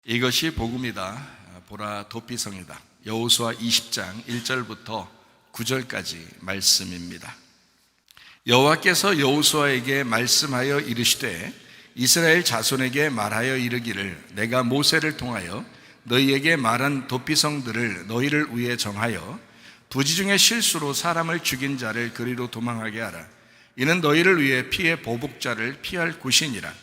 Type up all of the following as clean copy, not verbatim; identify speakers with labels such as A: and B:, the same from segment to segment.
A: 이것이 복음이다. 보라 도피성이다. 여호수아 20장 1절부터 9절까지 말씀입니다. 여호와께서 여호수아에게 말씀하여 이르시되 이스라엘 자손에게 말하여 이르기를 내가 모세를 통하여 너희에게 말한 도피성들을 너희를 위해 정하여 부지 중에 실수로 사람을 죽인 자를 그리로 도망하게 하라. 이는 너희를 위해 피의 보복자를 피할 곳이니라.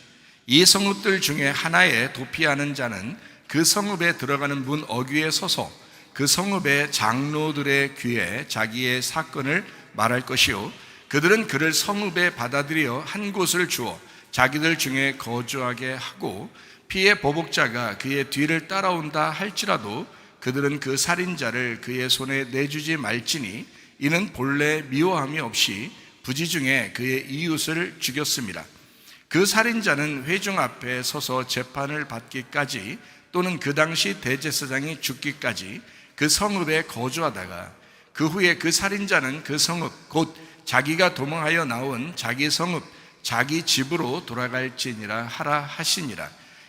A: 이 성읍들 중에 하나에 도피하는 자는 그 성읍에 들어가는 문 어귀에 서서 그 성읍의 장로들의 귀에 자기의 사건을 말할 것이요 그들은 그를 성읍에 받아들여 한 곳을 주어 자기들 중에 거주하게 하고 피의 보복자가 그의 뒤를 따라온다 할지라도 그들은 그 살인자를 그의 손에 내주지 말지니 이는 본래 미워함이 없이 부지 중에 그의 이웃을 죽였습니다. 그 살인자는 회중 앞에 서서 재판을 받기까지 또는 그 당시 대제사장이 죽기까지 그 성읍에 거주하다가 그 후에 그 살인자는 그 성읍 곧 자기가 도망하여 나온 자기 성읍 자기 집으로 돌아갈지니라 하라 하시니라.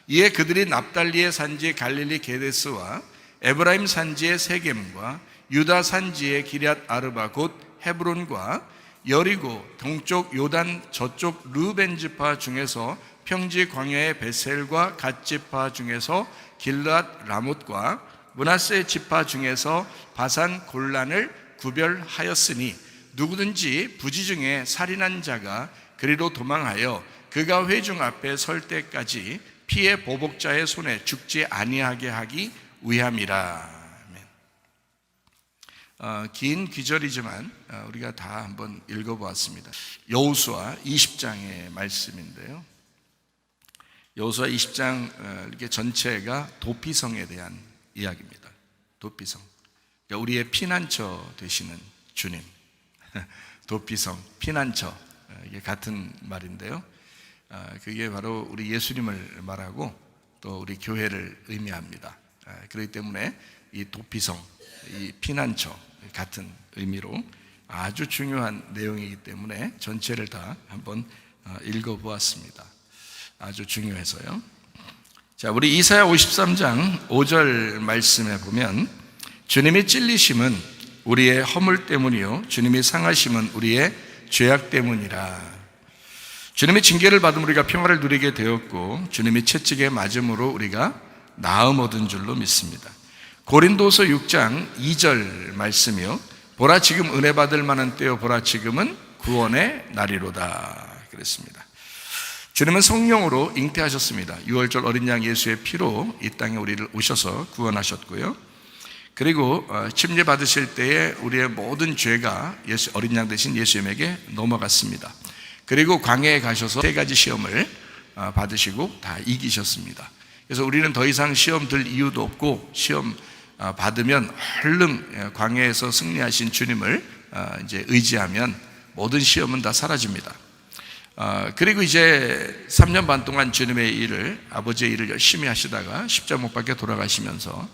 A: 이에 그들이 납달리의 산지 갈릴리 게데스와 에브라임 산지의 세겜과 유다 산지의 기럇 아르바 곧 헤브론과 여리고 동쪽 요단 저쪽 르벤 지파 중에서 평지 광야의 베셀과 갓 지파 중에서 길르앗 라못과 므낫세 지파 중에서 바산 골란을 구별하였으니 누구든지 부지 중에 살인한 자가 그리로 도망하여 그가 회중 앞에 설 때까지 피의 보복자의 손에 죽지 아니하게 하기 위함이라. 긴 귀절이지만 우리가 다 한번 읽어보았습니다. 여호수아 20장의 말씀인데요. 여호수아 20장 이렇게 전체가 도피성에 대한 이야기입니다. 도피성, 그러니까 우리의 피난처 되시는 주님. 도피성, 피난처, 이게 같은 말인데요. 그게 바로 우리 예수님을 말하고 또 우리 교회를 의미합니다. 그렇기 때문에 이 도피성, 이 피난처 같은 의미로 아주 중요한 내용이기 때문에 전체를 다 한번 읽어보았습니다. 아주 중요해서요. 자, 우리 이사야 53장 5절 말씀에 보면 주님이 찔리심은 우리의 허물 때문이요 주님이 상하심은 우리의 죄악 때문이라. 주님의 징계를 받음 우리가 평화를 누리게 되었고 주님이 채찍에 맞음으로 우리가 나음 얻은 줄로 믿습니다. 고린도서 6장 2절 말씀이요 보라 지금 은혜 받을 만한 때요 보라 지금은 구원의 날이로다 그랬습니다. 주님은 성령으로 잉태하셨습니다. 6월절 어린 양 예수의 피로 이 땅에 우리를 오셔서 구원하셨고요. 그리고 침례 받으실 때에 우리의 모든 죄가 어린 양 대신 예수님에게 넘어갔습니다. 그리고 광야에 가셔서 세 가지 시험을 받으시고 다 이기셨습니다. 그래서 우리는 더 이상 시험 들 이유도 없고 시험 받으면 얼른 광야에서 승리하신 주님을 이제 의지하면 모든 시험은 다 사라집니다. 그리고 이제 3년 반 동안 주님의 일을 아버지의 일을 열심히 하시다가 십자가 못 박혀 돌아가시면서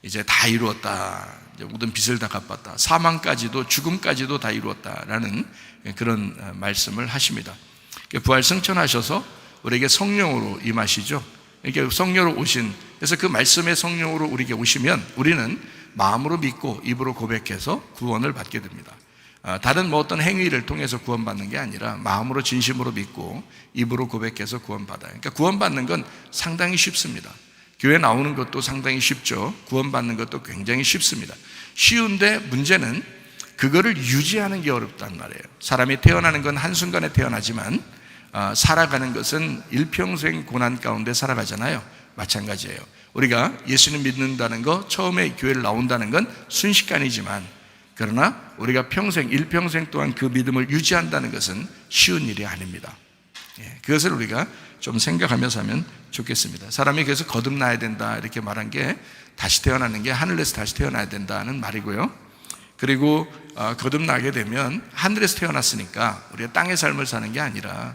A: 이제 다 이루었다. 이제 모든 빚을 다 갚았다. 사망까지도 죽음까지도 다 이루었다라는 그런 말씀을 하십니다. 부활 승천하셔서 우리에게 성령으로 임하시죠. 이렇게 성령으로 오신, 그래서 그 말씀의 성령으로 우리에게 오시면 우리는 마음으로 믿고 입으로 고백해서 구원을 받게 됩니다. 다른 어떤 행위를 통해서 구원받는 게 아니라 마음으로 진심으로 믿고 입으로 고백해서 구원받아요. 그러니까 구원받는 건 상당히 쉽습니다. 교회 나오는 것도 상당히 쉽죠. 구원받는 것도 굉장히 쉽습니다. 쉬운데 문제는 그거를 유지하는 게 어렵단 말이에요. 사람이 태어나는 건 한순간에 태어나지만 살아가는 것은 일평생 고난 가운데 살아가잖아요. 마찬가지예요. 우리가 예수님 믿는다는 거, 처음에 교회를 나온다는 건 순식간이지만 그러나 우리가 일평생 동안 그 믿음을 유지한다는 것은 쉬운 일이 아닙니다. 그것을 우리가 좀 생각하면서 하면 좋겠습니다. 사람이 그래서 거듭나야 된다 이렇게 말한 게 다시 태어나는 게 하늘에서 다시 태어나야 된다는 말이고요. 그리고 거듭나게 되면 하늘에서 태어났으니까 우리가 땅의 삶을 사는 게 아니라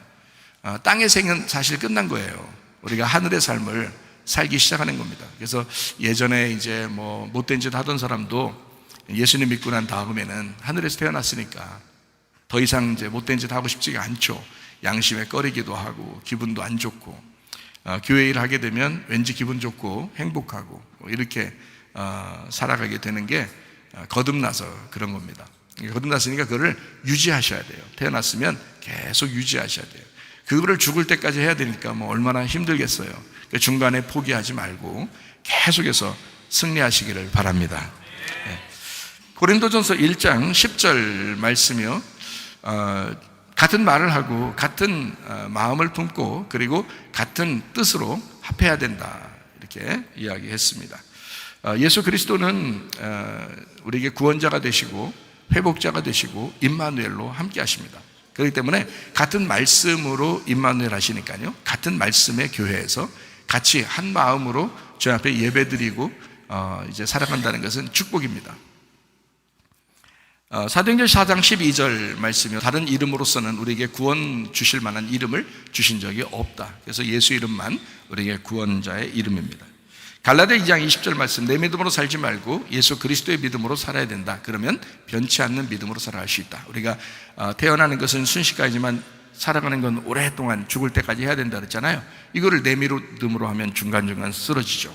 A: 땅의 생은 사실 끝난 거예요. 우리가 하늘의 삶을 살기 시작하는 겁니다. 그래서 예전에 이제 못된 짓 하던 사람도 예수님 믿고 난 다음에는 하늘에서 태어났으니까 더 이상 이제 못된 짓 하고 싶지가 않죠. 양심에 꺼리기도 하고 기분도 안 좋고 교회 일 하게 되면 왠지 기분 좋고 행복하고 이렇게 살아가게 되는 게 거듭나서 그런 겁니다. 거듭났으니까 그거를 유지하셔야 돼요. 태어났으면 계속 유지하셔야 돼요. 그거를 죽을 때까지 해야 되니까 뭐 얼마나 힘들겠어요. 그러니까 중간에 포기하지 말고 계속해서 승리하시기를 바랍니다. 고린도전서 1장 10절 말씀이요, 같은 말을 하고 같은 마음을 품고 그리고 같은 뜻으로 합해야 된다, 이렇게 이야기했습니다. 예수 그리스도는 우리에게 구원자가 되시고 회복자가 되시고 임마누엘로 함께 하십니다. 그렇기 때문에 같은 말씀으로 임마누엘 하시니까요, 같은 말씀의 교회에서 같이 한 마음으로 주 앞에 예배드리고 이제 살아간다는 것은 축복입니다. 사도행전 4장 12절 말씀이요, 다른 이름으로서는 우리에게 구원 주실 만한 이름을 주신 적이 없다. 그래서 예수 이름만 우리에게 구원자의 이름입니다. 갈라디아 2장 20절 말씀, 내 믿음으로 살지 말고 예수 그리스도의 믿음으로 살아야 된다. 그러면 변치 않는 믿음으로 살아갈 수 있다. 우리가 태어나는 것은 순식간이지만 살아가는 건 오랫동안 죽을 때까지 해야 된다 그랬잖아요. 이거를 내 믿음으로 하면 중간중간 쓰러지죠.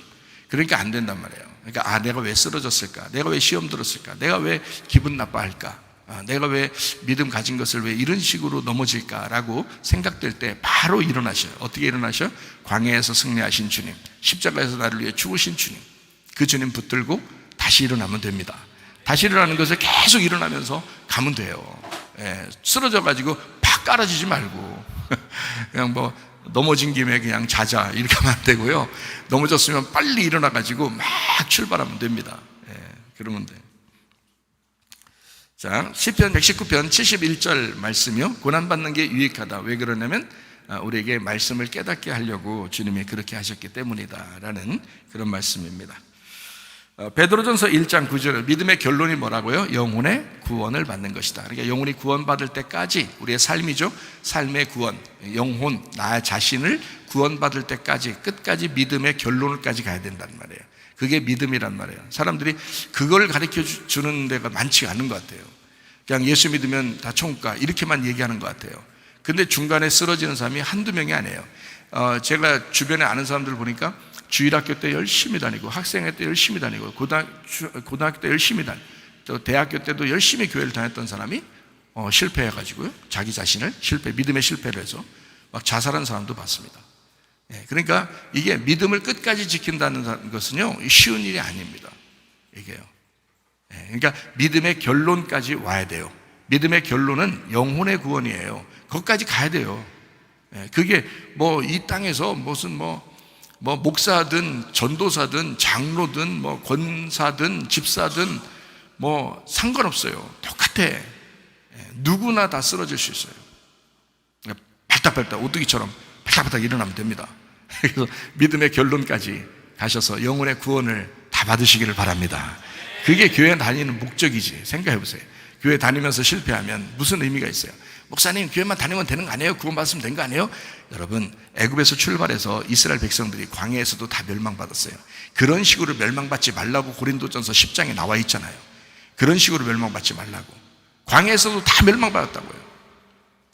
A: 그러니까 안 된단 말이에요. 그러니까 내가 왜 쓰러졌을까? 내가 왜 시험 들었을까? 내가 왜 기분 나빠할까? 내가 왜 믿음 가진 것을 왜 이런 식으로 넘어질까라고 생각될 때 바로 일어나셔요. 어떻게 일어나셔? 광야에서 승리하신 주님, 십자가에서 나를 위해 죽으신 주님, 그 주님 붙들고 다시 일어나면 됩니다. 다시 일어나는 것을 계속 일어나면서 가면 돼요. 쓰러져가지고 팍 깔아지지 말고 그냥 뭐 넘어진 김에 그냥 자자 이렇게 하면 안 되고요. 넘어졌으면 빨리 일어나가지고 막 출발하면 됩니다. 그러면 돼요. 자, 시편 119편 71절 말씀이요, 고난받는 게 유익하다. 왜 그러냐면 우리에게 말씀을 깨닫게 하려고 주님이 그렇게 하셨기 때문이다 라는 그런 말씀입니다. 베드로전서 1장 9절, 믿음의 결론이 뭐라고요? 영혼의 구원을 받는 것이다. 그러니까 영혼이 구원받을 때까지, 우리의 삶이죠, 삶의 구원, 영혼, 나 자신을 구원받을 때까지 끝까지 믿음의 결론을까지 가야 된다는 말이에요. 그게 믿음이란 말이에요. 사람들이 그걸 가르쳐 주는 데가 많지가 않은 것 같아요. 그냥 예수 믿으면 다 천국 가, 이렇게만 얘기하는 것 같아요. 근데 중간에 쓰러지는 사람이 한두 명이 아니에요. 제가 주변에 아는 사람들 보니까 주일학교 때 열심히 다니고, 학생회 때 열심히 다니고, 고등학교 때 열심히 다니고, 또 대학교 때도 열심히 교회를 다녔던 사람이 실패해가지고요, 자기 자신을 믿음의 실패를 해서 막 자살한 사람도 봤습니다. 그러니까 이게 믿음을 끝까지 지킨다는 것은요, 쉬운 일이 아닙니다. 이게요. 그러니까 믿음의 결론까지 와야 돼요. 믿음의 결론은 영혼의 구원이에요. 거기까지 가야 돼요. 그게 뭐 이 땅에서 무슨 뭐 목사든 전도사든 장로든 뭐 권사든 집사든 뭐 상관없어요. 똑같아. 누구나 다 쓰러질 수 있어요. 발딱발딱 오뚜기처럼 발딱발딱 일어나면 됩니다. 그래서 믿음의 결론까지 가셔서 영혼의 구원을 다 받으시기를 바랍니다. 그게 교회 다니는 목적이지. 생각해 보세요. 교회 다니면서 실패하면 무슨 의미가 있어요? 목사님, 교회만 다니면 되는 거 아니에요? 구원받으면 된 거 아니에요? 여러분, 애굽에서 출발해서 이스라엘 백성들이 광야에서도 다 멸망받았어요. 그런 식으로 멸망받지 말라고 고린도전서 10장에 나와 있잖아요. 그런 식으로 멸망받지 말라고. 광야에서도 다 멸망받았다고요.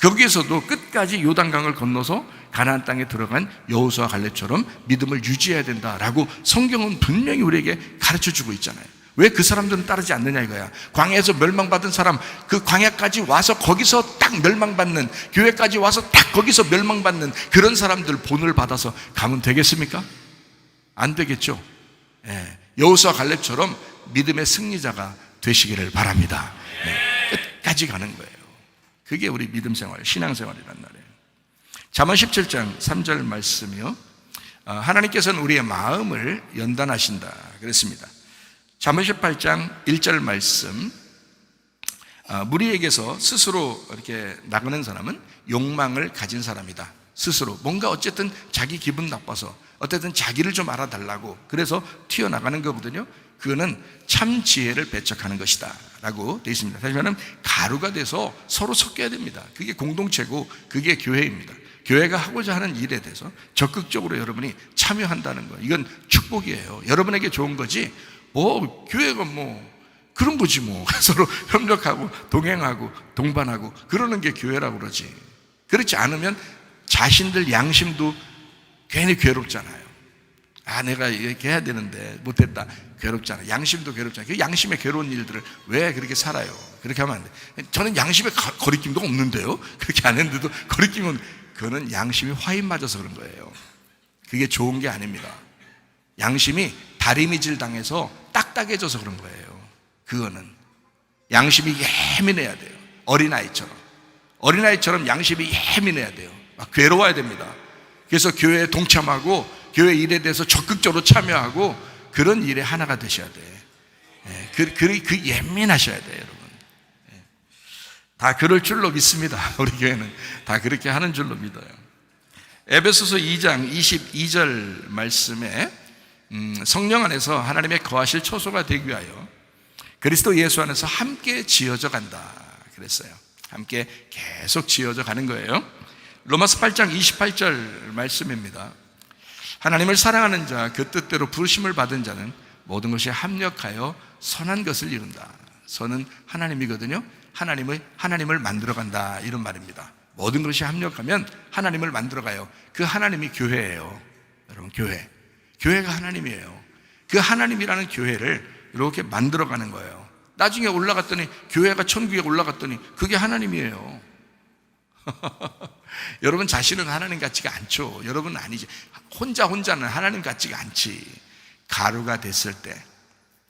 A: 거기에서도 끝까지 요단강을 건너서 가나안 땅에 들어간 여호수아 갈렙처럼 믿음을 유지해야 된다라고 성경은 분명히 우리에게 가르쳐주고 있잖아요. 왜 그 사람들은 따르지 않느냐 이거야. 광야에서 멸망받은 사람, 그 광야까지 와서 거기서 딱 멸망받는, 교회까지 와서 딱 거기서 멸망받는 그런 사람들 본을 받아서 가면 되겠습니까? 안 되겠죠. 여호수아 갈렙처럼 믿음의 승리자가 되시기를 바랍니다. 끝까지 가는 거예요. 그게 우리 믿음 생활, 신앙 생활이란 말이에요. 잠언 17장 3절 말씀이요, 하나님께서는 우리의 마음을 연단하신다 그랬습니다. 잠언 18장 1절 말씀, 무리에게서 스스로 이렇게 나가는 사람은 욕망을 가진 사람이다. 스스로 뭔가 어쨌든 자기 기분 나빠서 어쨌든 자기를 좀 알아달라고 그래서 튀어나가는 거거든요. 그거는 참 지혜를 배척하는 것이다 라고 되어 있습니다. 다시 말하면 가루가 돼서 서로 섞여야 됩니다. 그게 공동체고 그게 교회입니다. 교회가 하고자 하는 일에 대해서 적극적으로 여러분이 참여한다는 거, 이건 축복이에요. 여러분에게 좋은 거지 교회가 그런 거지 서로 협력하고 동행하고 동반하고 그러는 게 교회라고 그러지. 그렇지 않으면 자신들 양심도 괜히 괴롭잖아요. 내가 이렇게 해야 되는데 못했다. 괴롭잖아요. 양심도 괴롭잖아요. 그 양심의 괴로운 일들을 왜 그렇게 살아요? 그렇게 하면 안 돼. 저는 양심에 거리낌도 없는데요. 그렇게 안 했는데도 거리낌은, 그거는 양심이 화인 맞아서 그런 거예요. 그게 좋은 게 아닙니다. 양심이 다리미질 당해서 딱딱해져서 그런 거예요. 그거는 양심이 예민해야 돼요. 어린아이처럼 양심이 예민해야 돼요. 막 괴로워야 됩니다. 그래서 교회에 동참하고 교회 일에 대해서 적극적으로 참여하고 그런 일에 하나가 되셔야 돼. 그 예민하셔야 돼요, 여러분. 다 그럴 줄로 믿습니다. 우리 교회는 다 그렇게 하는 줄로 믿어요. 에베소서 2장 22절 말씀에 성령 안에서 하나님의 거하실 초소가 되기 위하여 그리스도 예수 안에서 함께 지어져 간다 그랬어요. 함께 계속 지어져 가는 거예요. 로마서 8장 28절 말씀입니다. 하나님을 사랑하는 자, 그 뜻대로 부르심을 받은 자는 모든 것이 합력하여 선한 것을 이룬다. 선은 하나님이거든요. 하나님을 만들어간다, 이런 말입니다. 모든 것이 합력하면 하나님을 만들어가요. 그 하나님이 교회예요. 여러분, 교회가 하나님이에요. 그 하나님이라는 교회를 이렇게 만들어가는 거예요. 나중에 올라갔더니, 교회가 천국에 올라갔더니 그게 하나님이에요. 여러분 자신은 하나님 같지가 않죠. 여러분은 아니지. 혼자는 하나님 같지가 않지. 가루가 됐을 때,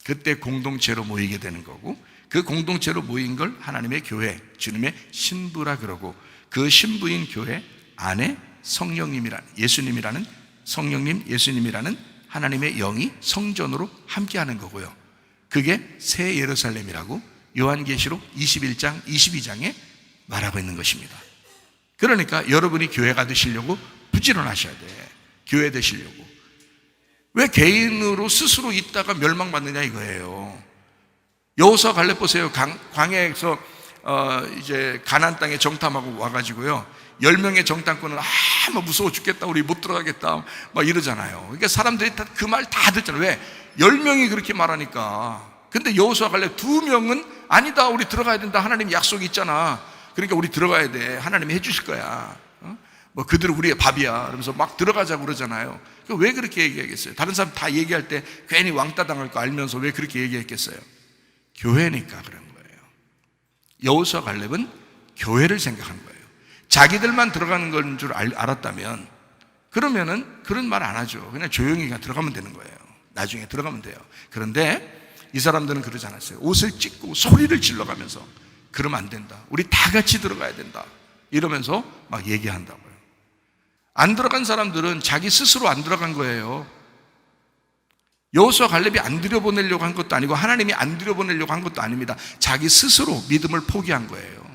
A: 그때 공동체로 모이게 되는 거고, 그 공동체로 모인 걸 하나님의 교회, 주님의 신부라 그러고, 그 신부인 교회 안에 예수님이라는 하나님의 영이 성전으로 함께하는 거고요. 그게 새 예루살렘이라고 요한계시록 21장 22장에 말하고 있는 것입니다. 그러니까 여러분이 교회가 되시려고 부지런하셔야 돼. 교회 되시려고. 왜 개인으로 스스로 있다가 멸망받느냐 이거예요. 여호수아 갈렙 보세요. 광야에서 이제 가나안 땅에 정탐하고 와가지고요, 10명의 정탐꾼은 막 무서워 죽겠다, 우리 못 들어가겠다 막 이러잖아요. 그러니까 사람들이 그 말 다 듣잖아요. 왜? 10명이 그렇게 말하니까. 근데 여호수아 갈렙 2명은 아니다, 우리 들어가야 된다, 하나님 약속이 있잖아, 그러니까 우리 들어가야 돼, 하나님이 해주실 거야, 뭐 그들은 우리의 밥이야 그러면서 막 들어가자고 그러잖아요. 왜 그렇게 얘기하겠어요? 다른 사람 다 얘기할 때 괜히 왕따 당할 거 알면서 왜 그렇게 얘기했겠어요? 교회니까 그런 거예요. 여호수아 갈렙은 교회를 생각한 거예요. 자기들만 들어가는 건 줄 알았다면 그러면은 그런 말 안 하죠. 그냥 조용히 들어가면 되는 거예요. 나중에 들어가면 돼요. 그런데 이 사람들은 그러지 않았어요. 옷을 찢고 소리를 질러가면서 그러면 안 된다, 우리 다 같이 들어가야 된다 이러면서 막 얘기한다고요. 안 들어간 사람들은 자기 스스로 안 들어간 거예요. 여호수아 갈렙이 안 들여보내려고 한 것도 아니고 하나님이 안 들여보내려고 한 것도 아닙니다. 자기 스스로 믿음을 포기한 거예요.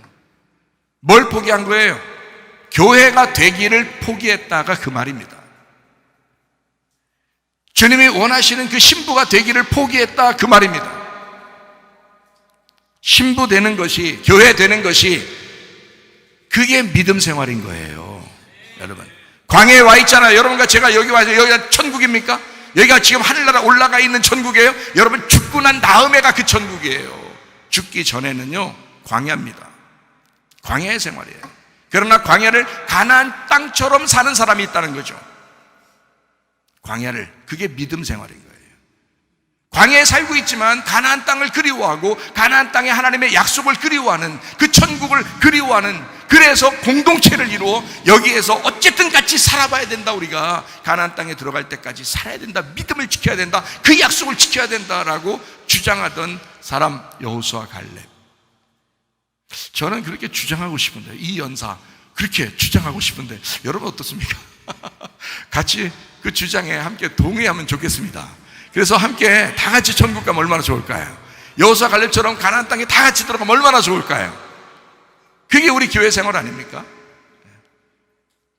A: 뭘 포기한 거예요? 교회가 되기를 포기했다가 그 말입니다. 주님이 원하시는 그 신부가 되기를 포기했다, 그 말입니다. 신부 되는 것이, 교회 되는 것이, 그게 믿음 생활인 거예요. 여러분, 광야에 와 있잖아요. 여러분과 제가 여기 와서, 여기가 천국입니까? 여기가 지금 하늘나라 올라가 있는 천국이에요? 여러분, 죽고 난 다음에가 그 천국이에요. 죽기 전에는요, 광야입니다. 광야의 생활이에요. 그러나 광야를 가나안 땅처럼 사는 사람이 있다는 거죠. 광야를, 그게 믿음 생활인 거예요. 광야에 살고 있지만 가나안 땅을 그리워하고 가나안 땅에 하나님의 약속을 그리워하는, 그 천국을 그리워하는, 그래서 공동체를 이루어 여기에서 어쨌든 같이 살아봐야 된다, 우리가 가나안 땅에 들어갈 때까지 살아야 된다, 믿음을 지켜야 된다, 그 약속을 지켜야 된다라고 주장하던 사람, 여호수아 갈렙. 저는 그렇게 주장하고 싶은데, 이 연사 그렇게 주장하고 싶은데 여러분 어떻습니까? 같이 그 주장에 함께 동의하면 좋겠습니다. 그래서 함께 다 같이 천국 가면 얼마나 좋을까요? 여호수아 갈렙처럼 가나안 땅에 다 같이 들어가면 얼마나 좋을까요? 그게 우리 교회 생활 아닙니까?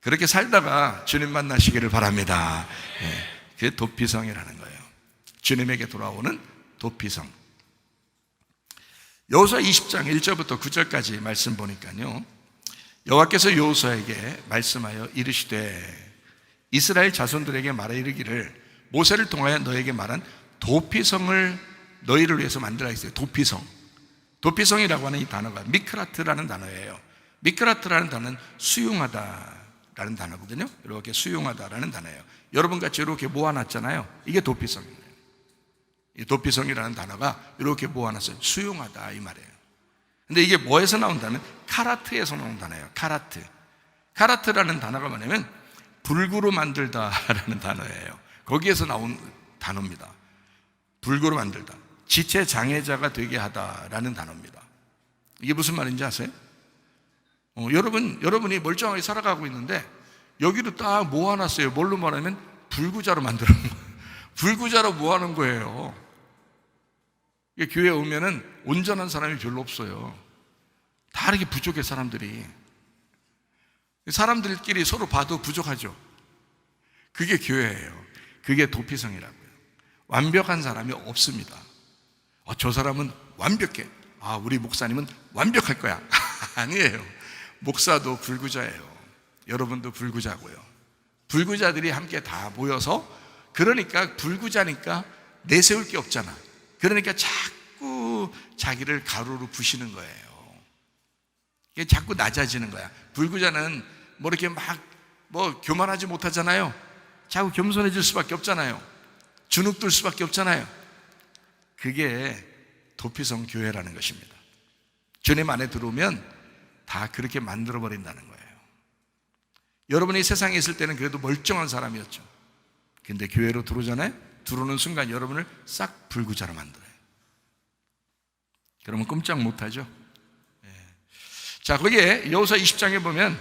A: 그렇게 살다가 주님 만나시기를 바랍니다. 그게 도피성이라는 거예요. 주님에게 돌아오는 도피성. 여호수아 20장 1절부터 9절까지 말씀 보니까요, 여호와께서 여호수아에게 말씀하여 이르시되 이스라엘 자손들에게 말하 이르기를 모세를 통하여 너에게 말한 도피성을 너희를 위해서 만들라 했어요. 도피성이라고 하는 이 단어가 미크라트라는 단어예요. 미크라트라는 단어는 수용하다로 라는 단어거든요. 이렇게 수용하다라는 단어예요. 여러분 같이 이렇게 모아놨잖아요. 이게 도피성이에요. 이 도피성이라는 단어가 이렇게 모아놨어요. 수용하다 이 말이에요. 근데 이게 뭐에서 나온다면 카라트에서 나온 단어예요. 카라트라는 단어가 뭐냐면 불구로 만들다라는 단어예요. 거기에서 나온 단어입니다. 불구로 만들다, 지체 장애자가 되게 하다라는 단어입니다. 이게 무슨 말인지 아세요? 여러분이 멀쩡하게 살아가고 있는데 여기로 딱 모아놨어요. 뭘로 말하면 불구자로 만드는 거예요. 불구자로 모아놓은 거예요. 교회에 오면은 온전한 사람이 별로 없어요. 다 이렇게 부족해. 사람들끼리 서로 봐도 부족하죠. 그게 교회예요. 그게 도피성이라고요. 완벽한 사람이 없습니다. 저 사람은 완벽해. 우리 목사님은 완벽할 거야. 아니에요. 목사도 불구자예요. 여러분도 불구자고요. 불구자들이 함께 다 모여서, 그러니까 불구자니까 내세울 게 없잖아. 그러니까 자꾸 자기를 가로로 부시는 거예요. 이게 자꾸 낮아지는 거야. 불구자는 뭐 이렇게 교만하지 못하잖아요. 자꾸 겸손해질 수밖에 없잖아요. 주눅들 수밖에 없잖아요. 그게 도피성 교회라는 것입니다. 주님 안에 들어오면 다 그렇게 만들어버린다는 거예요. 여러분이 세상에 있을 때는 그래도 멀쩡한 사람이었죠. 근데 교회로 들어오잖아요. 들어오는 순간 여러분을 싹 불구자로 만들어요. 그러면 꼼짝 못하죠. 자, 거기에 여호수아 20장에 보면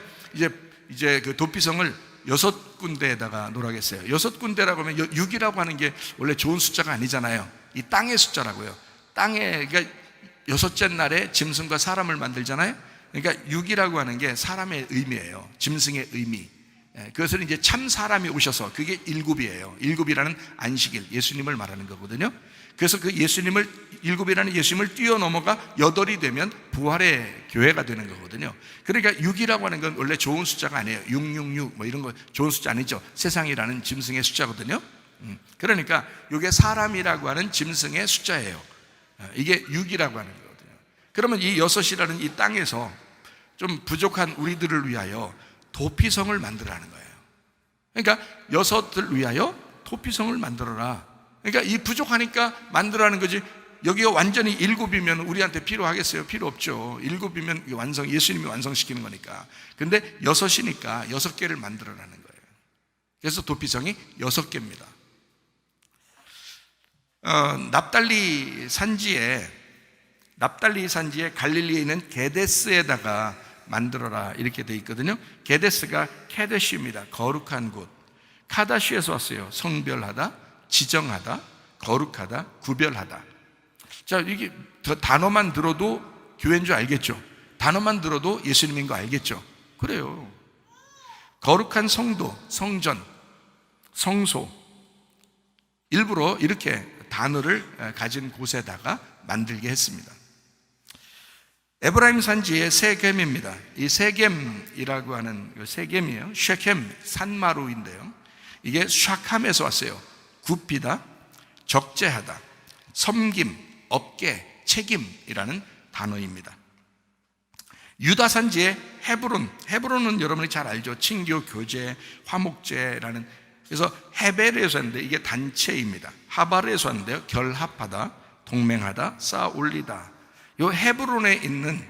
A: 이제 그 도피성을 6군데에다가 놓으라겠어요. 6군데라고 하면 6이라고 하는 게 원래 좋은 숫자가 아니잖아요. 이 땅의 숫자라고요. 그러니까 6째 날에 짐승과 사람을 만들잖아요. 그러니까 6이라고 하는 게 사람의 의미예요. 짐승의 의미. 그것을 이제 참 사람이 오셔서, 그게 일곱이에요. 일곱이라는 안식일, 예수님을 말하는 거거든요. 그래서 그 일곱이라는 예수님을 뛰어넘어가 8이 되면 부활의 교회가 되는 거거든요. 그러니까 6이라고 하는 건 원래 좋은 숫자가 아니에요. 666 뭐 이런 거 좋은 숫자 아니죠. 세상이라는 짐승의 숫자거든요. 그러니까 이게 사람이라고 하는 짐승의 숫자예요. 이게 6이라고 하는 거거든요. 그러면 이 6이라는 이 땅에서 좀 부족한 우리들을 위하여 도피성을 만들라는 거예요. 그러니까 6을 위하여 도피성을 만들어라. 그러니까 이 부족하니까 만들라는 거지. 여기가 완전히 7이면 우리한테 필요하겠어요? 필요 없죠. 7이면 예수님이 완성시키는 거니까. 근데 6이니까 6개를 만들어라는 거예요. 그래서 도피성이 6개입니다. 납달리 산지에 갈릴리에 있는 게데스에다가 만들어라 이렇게 돼 있거든요. 게데스가 케데시입니다. 거룩한 곳. 카다시에서 왔어요. 성별하다, 지정하다, 거룩하다, 구별하다. 자, 이게 단어만 들어도 교회인 줄 알겠죠? 단어만 들어도 예수님인 거 알겠죠? 그래요. 거룩한 성도, 성전, 성소, 일부러 이렇게 단어를 가진 곳에다가 만들게 했습니다. 에브라임 산지의 세겜입니다. 이 세겜이라고 하는 세겜이에요. 쉐켐 산마루인데요. 이게 샤캄에서 왔어요. 굽히다, 적재하다, 섬김, 업계, 책임이라는 단어입니다. 유다 산지의 헤브론은 여러분이 잘 알죠. 친교, 교제, 화목제라는. 그래서 헤벨에서 왔는데 이게 단체입니다. 하발에서 왔는데요. 결합하다, 동맹하다, 쌓아 올리다. 이 헤브론에 있는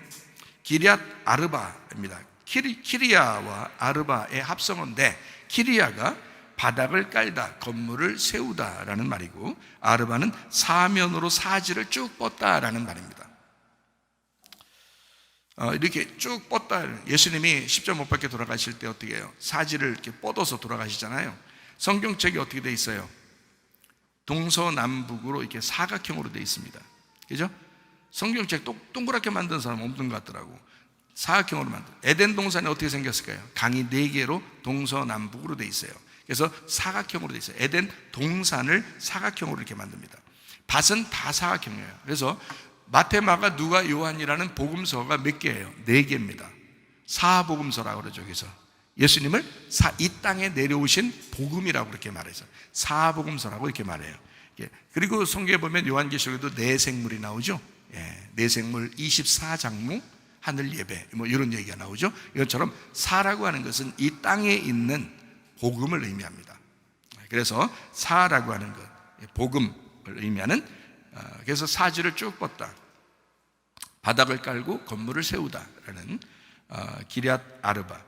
A: 기럇 아르바입니다. 키리야와 아르바의 합성어인데, 키리야가 바닥을 깔다, 건물을 세우다라는 말이고, 아르바는 사면으로 사지를 쭉 뻗다라는 말입니다. 이렇게 쭉 뻗다. 예수님이 십자가 못 박혀 돌아가실 때 어떻게 해요? 사지를 이렇게 뻗어서 돌아가시잖아요. 성경책이 어떻게 돼 있어요? 동서남북으로 이렇게 사각형으로 돼 있습니다. 그죠? 성경책 동그랗게 만든 사람 없는 것 같더라고. 사각형으로 만든. 에덴 동산이 어떻게 생겼을까요? 강이 4개로 동서남북으로 돼 있어요. 그래서 사각형으로 돼 있어요. 에덴 동산을 사각형으로 이렇게 만듭니다. 밭은 다 사각형이에요. 그래서 마태, 마가, 누가, 요한이라는 복음서가 몇 개예요? 4개입니다. 사복음서라고 그러죠. 여기서 예수님을 이 땅에 내려오신 복음이라고 그렇게 말해서 사복음서라고 이렇게 말해요. 그리고 성경에 보면 요한계시록에도 내생물이 나오죠. 내생물 24장무 하늘 예배, 뭐 이런 얘기가 나오죠. 이것처럼 사라고 하는 것은 이 땅에 있는 복음을 의미합니다. 그래서 사라고 하는 것, 복음을 의미하는, 그래서 사지를 쭉 뻗다, 바닥을 깔고 건물을 세우다라는 기럇 아르바.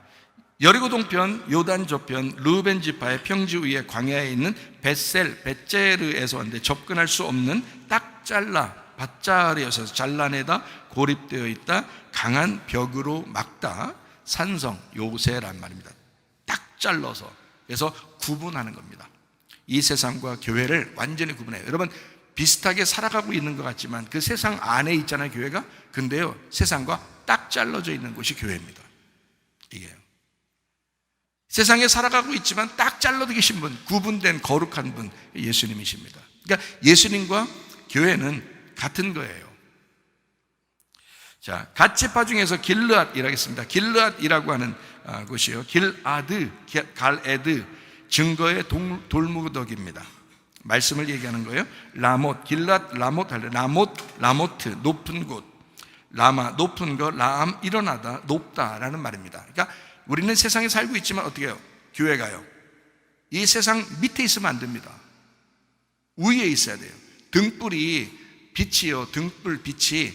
A: 여리고 동편, 요단 저편, 르우벤 지파의 평지 위에 광야에 있는 벳제르에서 왔는데 접근할 수 없는 딱 잘라 밭자리여서 잘라내다 고립되어 있다 강한 벽으로 막다 산성 요새란 말입니다. 딱 잘라서, 그래서 구분하는 겁니다. 이 세상과 교회를 완전히 구분해요. 여러분 비슷하게 살아가고 있는 것 같지만 그 세상 안에 있잖아요, 교회가. 근데요, 세상과 딱 잘라져 있는 곳이 교회입니다. 이게요. 세상에 살아가고 있지만 딱 잘라져 계신 분, 구분된 거룩한 분, 예수님이십니다. 그러니까 예수님과 교회는 같은 거예요. 자, 갓 지파 중에서 길르앗이라고 했습니다. 길르앗이라고 하는 곳이요, 길아드, 갈에드, 증거의 돌무더기입니다. 말씀을 얘기하는 거예요. 라못, 길랏, 라모트, 높은 곳, 라마, 높은 것, 라암, 일어나다, 높다라는 말입니다. 그러니까 우리는 세상에 살고 있지만 어떻게 해요? 교회가요, 이 세상 밑에 있으면 안 됩니다. 위에 있어야 돼요. 등불이 빛이요, 등불 빛이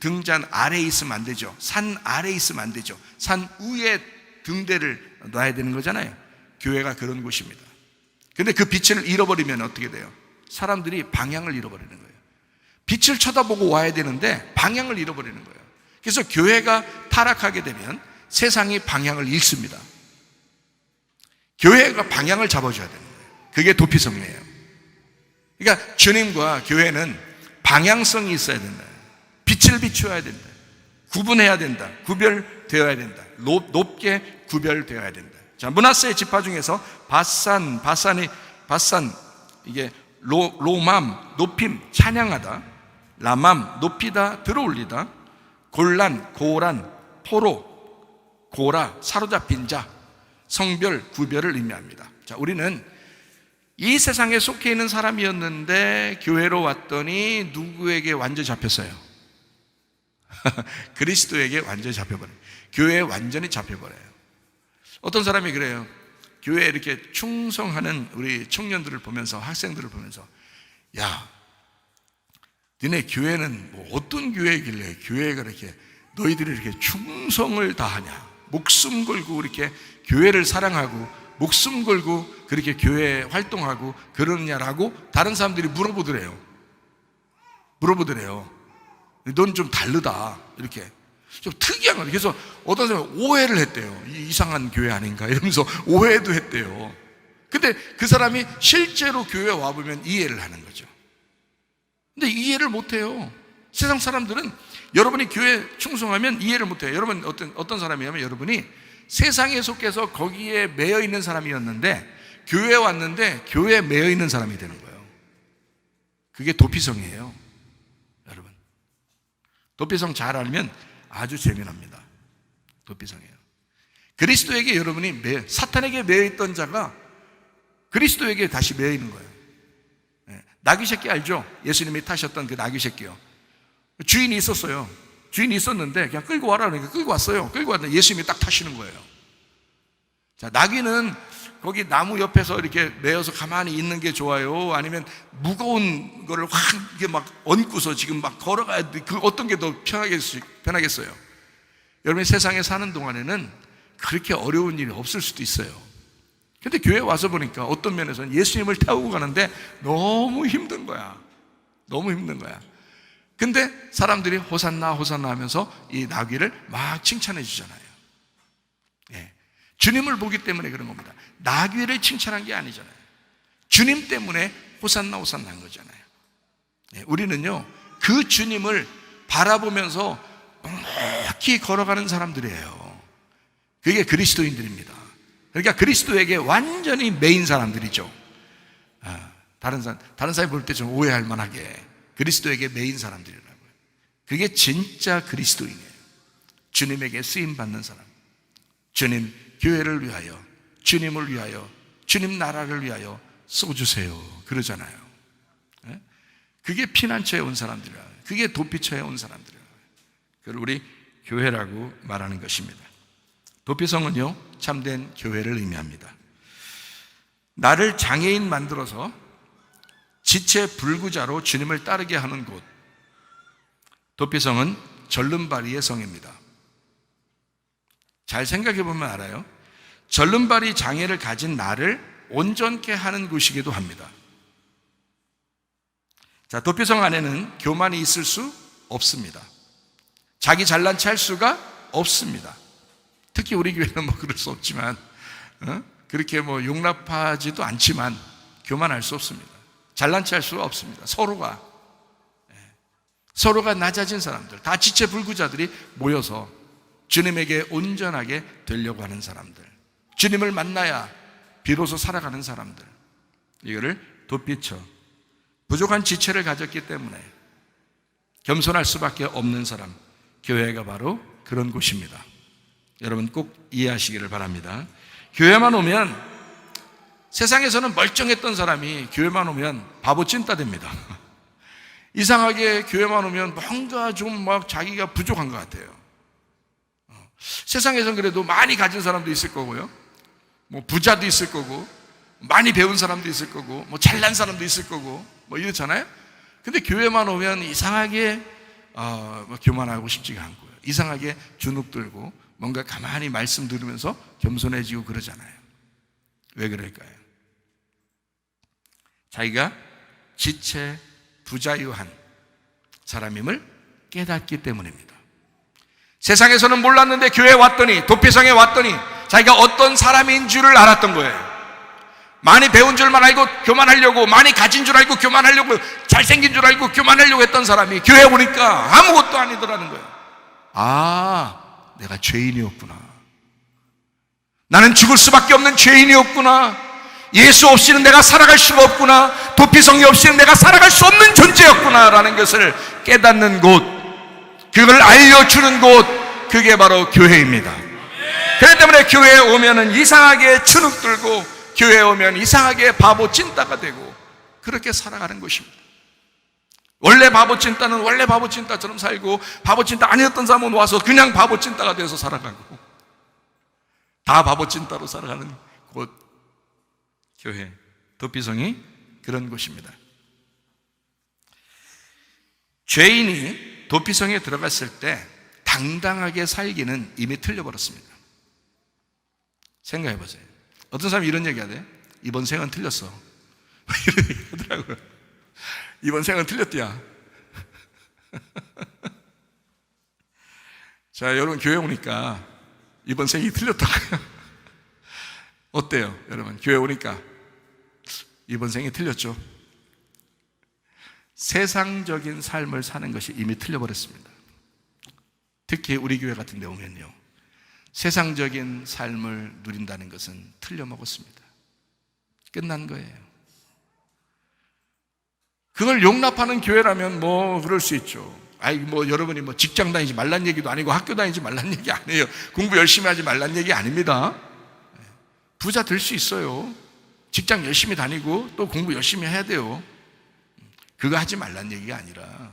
A: 등잔 아래에 있으면 안 되죠. 산 아래에 있으면 안 되죠. 산 위에 등대를 놔야 되는 거잖아요. 교회가 그런 곳입니다. 근데 그 빛을 잃어버리면 어떻게 돼요? 사람들이 방향을 잃어버리는 거예요. 빛을 쳐다보고 와야 되는데 방향을 잃어버리는 거예요. 그래서 교회가 타락하게 되면 세상이 방향을 잃습니다. 교회가 방향을 잡아줘야 되는 거예요. 그게 도피성이에요. 그러니까 주님과 교회는 방향성이 있어야 된다. 빛을 비추어야 된다. 구분해야 된다. 구별되어야 된다. 높게 구별되어야 된다. 자, 므낫세의 지파 중에서 바산, 이게 로맘, 높임, 찬양하다, 라맘, 높이다, 들어올리다, 골란, 고란, 포로, 고라, 사로잡힌 자, 성별, 구별을 의미합니다. 자, 우리는 이 세상에 속해 있는 사람이었는데 교회로 왔더니 누구에게 완전히 잡혔어요? 그리스도에게 완전히 잡혀버려요. 교회에 완전히 잡혀버려요. 어떤 사람이 그래요. 교회에 이렇게 충성하는 우리 청년들을 보면서, 학생들을 보면서, 야, 니네 교회는 뭐 어떤 교회이길래 교회가 이렇게 너희들이 이렇게 충성을 다하냐, 목숨 걸고 이렇게 교회를 사랑하고 목숨 걸고 그렇게 교회에 활동하고 그러느냐라고 다른 사람들이 물어보더래요. 넌 좀 다르다, 이렇게 좀 특이한 거예요. 그래서 어떤 사람이 오해를 했대요. 이상한 교회 아닌가 이러면서 오해도 했대요. 근데 그 사람이 실제로 교회에 와보면 이해를 하는 거죠. 근데 이해를 못해요. 세상 사람들은 여러분이 교회에 충성하면 이해를 못해요. 여러분 어떤 사람이냐면, 여러분이 세상에 속해서 거기에 매여 있는 사람이었는데 교회에 왔는데 교회에 매여 있는 사람이 되는 거예요. 그게 도피성이에요. 여러분, 도피성 잘 알면 아주 재미납니다. 도피성이에요. 그리스도에게 여러분이 사탄에게 매여 있던 자가 그리스도에게 다시 매여 있는 거예요. 나귀 새끼 알죠? 예수님이 타셨던 그 나귀 새끼요. 주인이 있었어요. 주인이 있었는데 그냥 끌고 와라 그러니까 끌고 왔어요. 끌고 왔는데 예수님이 딱 타시는 거예요. 자, 나귀는 거기 나무 옆에서 이렇게 매여서 가만히 있는 게 좋아요? 아니면 무거운 거를 확 이게 막 얹고서 지금 막 걸어가야 돼? 그 어떤 게 더 편하겠어요? 여러분이 세상에 사는 동안에는 그렇게 어려운 일이 없을 수도 있어요. 근데 교회 와서 보니까 어떤 면에서는 예수님을 태우고 가는데 너무 힘든 거야. 너무 힘든 거야. 근데 사람들이 호산나 호산나 하면서 이 나귀를 막 칭찬해 주잖아요. 예. 주님을 보기 때문에 그런 겁니다. 나귀를 칭찬한 게 아니잖아요. 주님 때문에 호산나 호산나 한 거잖아요. 예. 우리는요, 그 주님을 바라보면서 넉넉히 걸어가는 사람들이에요. 그게 그리스도인들입니다. 그러니까 그리스도에게 완전히 매인 사람들이죠. 다른 사람이 볼 때 좀 오해할 만하게 그리스도에게 매인 사람들이라고요. 그게 진짜 그리스도인이에요. 주님에게 쓰임받는 사람, 주님 교회를 위하여, 주님을 위하여, 주님 나라를 위하여 써주세요 그러잖아요. 그게 피난처에 온 사람들이라, 그게 도피처에 온 사람들이라. 그걸 우리 교회라고 말하는 것입니다. 도피성은요, 참된 교회를 의미합니다. 나를 장애인 만들어서 지체 불구자로 주님을 따르게 하는 곳, 도피성은 절름발이의 성입니다. 잘 생각해 보면 알아요. 절름발이 장애를 가진 나를 온전케 하는 곳이기도 합니다. 자, 도피성 안에는 교만이 있을 수 없습니다. 자기 잘난 체 할 수가 없습니다. 특히 우리 교회는 뭐 그럴 수 없지만, 그렇게 뭐 용납하지도 않지만 교만할 수 없습니다. 잘난 체 할 수가 없습니다. 서로가 낮아진 사람들, 다 지체불구자들이 모여서 주님에게 온전하게 되려고 하는 사람들, 주님을 만나야 비로소 살아가는 사람들, 이거를 도피처, 부족한 지체를 가졌기 때문에 겸손할 수밖에 없는 사람, 교회가 바로 그런 곳입니다. 여러분 꼭 이해하시기를 바랍니다. 교회만 오면, 세상에서는 멀쩡했던 사람이 교회만 오면 바보 찐따 됩니다. 이상하게 교회만 오면 뭔가 좀 막 자기가 부족한 것 같아요. 세상에선 그래도 많이 가진 사람도 있을 거고요, 뭐 부자도 있을 거고, 많이 배운 사람도 있을 거고, 뭐 잘난 사람도 있을 거고, 뭐 이렇잖아요. 근데 교회만 오면 이상하게 교만하고 싶지가 않고요, 이상하게 주눅 들고 뭔가 가만히 말씀 들으면서 겸손해지고 그러잖아요. 왜 그럴까요? 자기가 지체 부자유한 사람임을 깨닫기 때문입니다. 세상에서는 몰랐는데 교회에 왔더니, 도피성에 왔더니 자기가 어떤 사람인 줄을 알았던 거예요. 많이 배운 줄만 알고 교만하려고, 많이 가진 줄 알고 교만하려고, 잘생긴 줄 알고 교만하려고 했던 사람이 교회에 오니까 아무것도 아니더라는 거예요. 아, 내가 죄인이었구나. 나는 죽을 수밖에 없는 죄인이었구나. 예수 없이는 내가 살아갈 수가 없구나. 도피성이 없이는 내가 살아갈 수 없는 존재였구나 라는 것을 깨닫는 곳, 그걸 알려주는 곳, 그게 바로 교회입니다. 그렇기 때문에 교회에 오면은 이상하게 주눅 들고, 교회에 오면 이상하게 바보 찐따가 되고 그렇게 살아가는 것입니다. 원래 바보 찐따는 원래 바보 찐따처럼 살고, 바보 찐따 아니었던 사람은 와서 그냥 바보 찐따가 돼서 살아가고, 다 바보 찐따로 살아가는 곳, 교회, 도피성이 그런 곳입니다. 죄인이 도피성에 들어갔을 때 당당하게 살기는 이미 틀려버렸습니다. 생각해 보세요. 어떤 사람이 이런 얘기 하대. 이번 생은 틀렸어. 이런 얘기 하더라고요. 이번 생은 틀렸대야. 자, 여러분 교회 오니까 이번 생이 틀렸다고요. 어때요? 여러분 교회 오니까 이번 생이 틀렸죠? 세상적인 삶을 사는 것이 이미 틀려버렸습니다. 특히 우리 교회 같은 데 오면요, 세상적인 삶을 누린다는 것은 틀려먹었습니다. 끝난 거예요. 그걸 용납하는 교회라면 뭐 그럴 수 있죠. 여러분이 직장 다니지 말란 얘기도 아니고 학교 다니지 말란 얘기 아니에요. 공부 열심히 하지 말란 얘기 아닙니다. 부자 될 수 있어요. 직장 열심히 다니고 또 공부 열심히 해야 돼요. 그거 하지 말란 얘기가 아니라,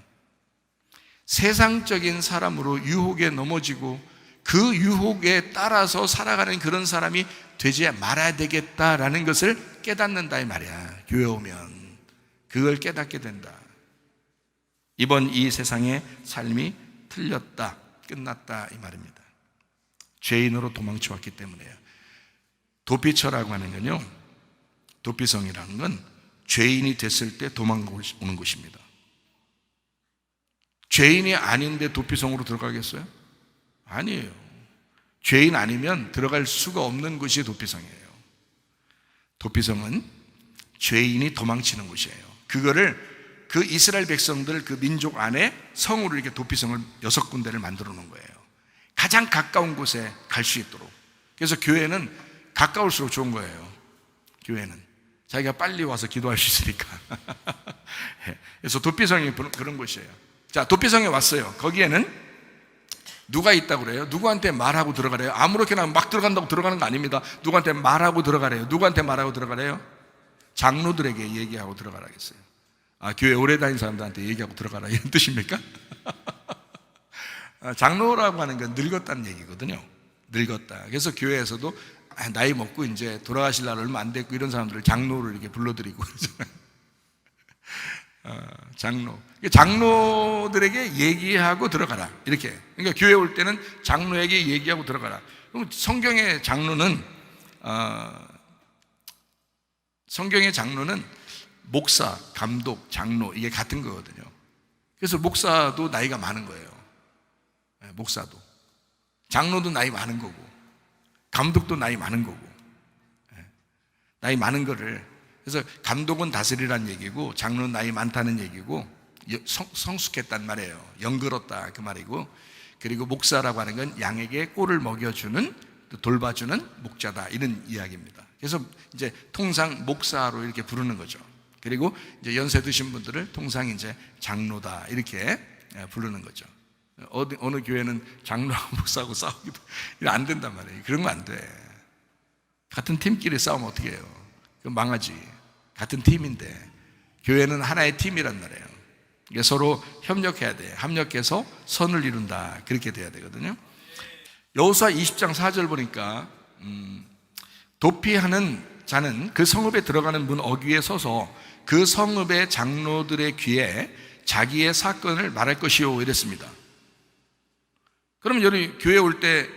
A: 세상적인 사람으로 유혹에 넘어지고 그 유혹에 따라서 살아가는 그런 사람이 되지 말아야 되겠다라는 것을 깨닫는다 이 말이야. 교회 오면 그걸 깨닫게 된다. 이번 이 세상의 삶이 틀렸다, 끝났다 이 말입니다. 죄인으로 도망쳐 왔기 때문에요. 도피처라고 하는 건요, 도피성이라는 건 죄인이 됐을 때 도망오는 곳입니다. 죄인이 아닌데 도피성으로 들어가겠어요? 아니에요. 죄인 아니면 들어갈 수가 없는 곳이 도피성이에요. 도피성은 죄인이 도망치는 곳이에요. 그거를 그 이스라엘 백성들 그 민족 안에 성으로 이렇게 도피성을 6군데를 만들어 놓은 거예요. 가장 가까운 곳에 갈 수 있도록. 그래서 교회는 가까울수록 좋은 거예요. 교회는 자기가 빨리 와서 기도할 수 있으니까. 그래서 도피성이 그런 곳이에요. 자, 도피성에 왔어요. 거기에는 누가 있다고 그래요? 누구한테 말하고 들어가래요? 아무렇게나 막 들어간다고 들어가는 거 아닙니다. 누구한테 말하고 들어가래요? 누구한테 말하고 들어가래요? 장로들에게 얘기하고 들어가라겠어요. 교회 오래 다닌 사람들한테 얘기하고 들어가라, 이런 뜻입니까? 장로라고 하는 건 늙었다는 얘기거든요. 늙었다. 그래서 교회에서도 나이 먹고 이제 돌아가실 날 얼마 안 됐고 이런 사람들을 장로를 이렇게 불러드리고 그러잖아요. 장로. 장로들에게 얘기하고 들어가라. 이렇게. 그러니까 교회 올 때는 장로에게 얘기하고 들어가라. 그럼 성경의 장로는 목사, 감독, 장로 이게 같은 거거든요. 그래서 목사도 나이가 많은 거예요. 목사도. 장로도 나이 많은 거고, 감독도 나이 많은 거고. 나이 많은 거를. 그래서 감독은 다스리라는 얘기고, 장로는 나이 많다는 얘기고, 성숙했단 말이에요. 영글었다 그 말이고, 그리고 목사라고 하는 건 양에게 꼴을 먹여주는, 돌봐주는 목자다 이런 이야기입니다. 그래서 이제 통상 목사로 이렇게 부르는 거죠. 그리고 이제 연세 드신 분들을 통상 이제 장로다 이렇게 부르는 거죠. 어느 교회는 장로하고 목사하고 싸우기도 안 된단 말이에요. 그런 거 안 돼. 같은 팀끼리 싸우면 어떻게 해요? 그럼 망하지. 같은 팀인데 교회는 하나의 팀이란 말이에요. 서로 협력해야 돼. 합력해서 선을 이룬다. 그렇게 돼야 되거든요. 여호수아 20장 4절 보니까 도피하는 자는 그 성읍에 들어가는 문 어귀에 서서 그 성읍의 장로들의 귀에 자기의 사건을 말할 것이요 이랬습니다. 그럼 여기 교회 올 때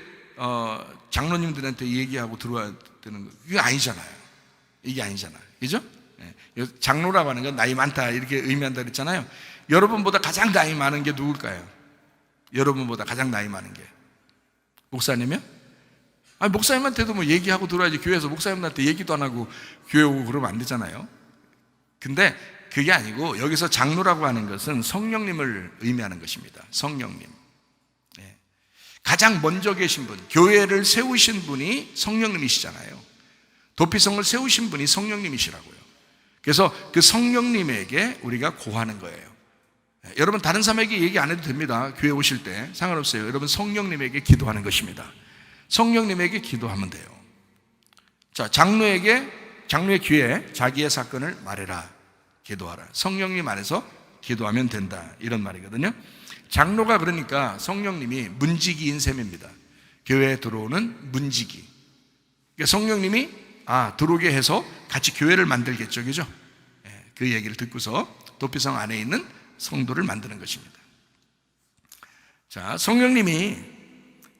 A: 장로님들한테 얘기하고 들어와야 되는 거 이게 아니잖아요. 이게 아니잖아요. 그죠? 장로라고 하는 건 나이 많다 이렇게 의미한다 그랬잖아요. 여러분보다 가장 나이 많은 게 누굴까요? 여러분보다 가장 나이 많은 게 목사님이요? 아니 목사님한테도 뭐 얘기하고 들어야지. 교회에서 목사님한테 얘기도 안 하고 교회 오고 그러면 안 되잖아요. 근데 그게 아니고 여기서 장로라고 하는 것은 성령님을 의미하는 것입니다. 성령님. 가장 먼저 계신 분, 교회를 세우신 분이 성령님이시잖아요. 도피성을 세우신 분이 성령님이시라고요. 그래서 그 성령님에게 우리가 고하는 거예요. 여러분 다른 사람에게 얘기 안 해도 됩니다. 교회 오실 때 상관없어요. 여러분 성령님에게 기도하는 것입니다. 성령님에게 기도하면 돼요. 자, 장로의 귀에 자기의 사건을 말해라. 기도하라. 성령님 안에서 기도하면 된다. 이런 말이거든요. 장로가 그러니까 성령님이 문지기인 셈입니다. 교회에 들어오는 문지기. 그러니까 성령님이 들어오게 해서 같이 교회를 만들겠죠. 그죠? 그 얘기를 듣고서 도피성 안에 있는 성도를 만드는 것입니다. 자, 성령님이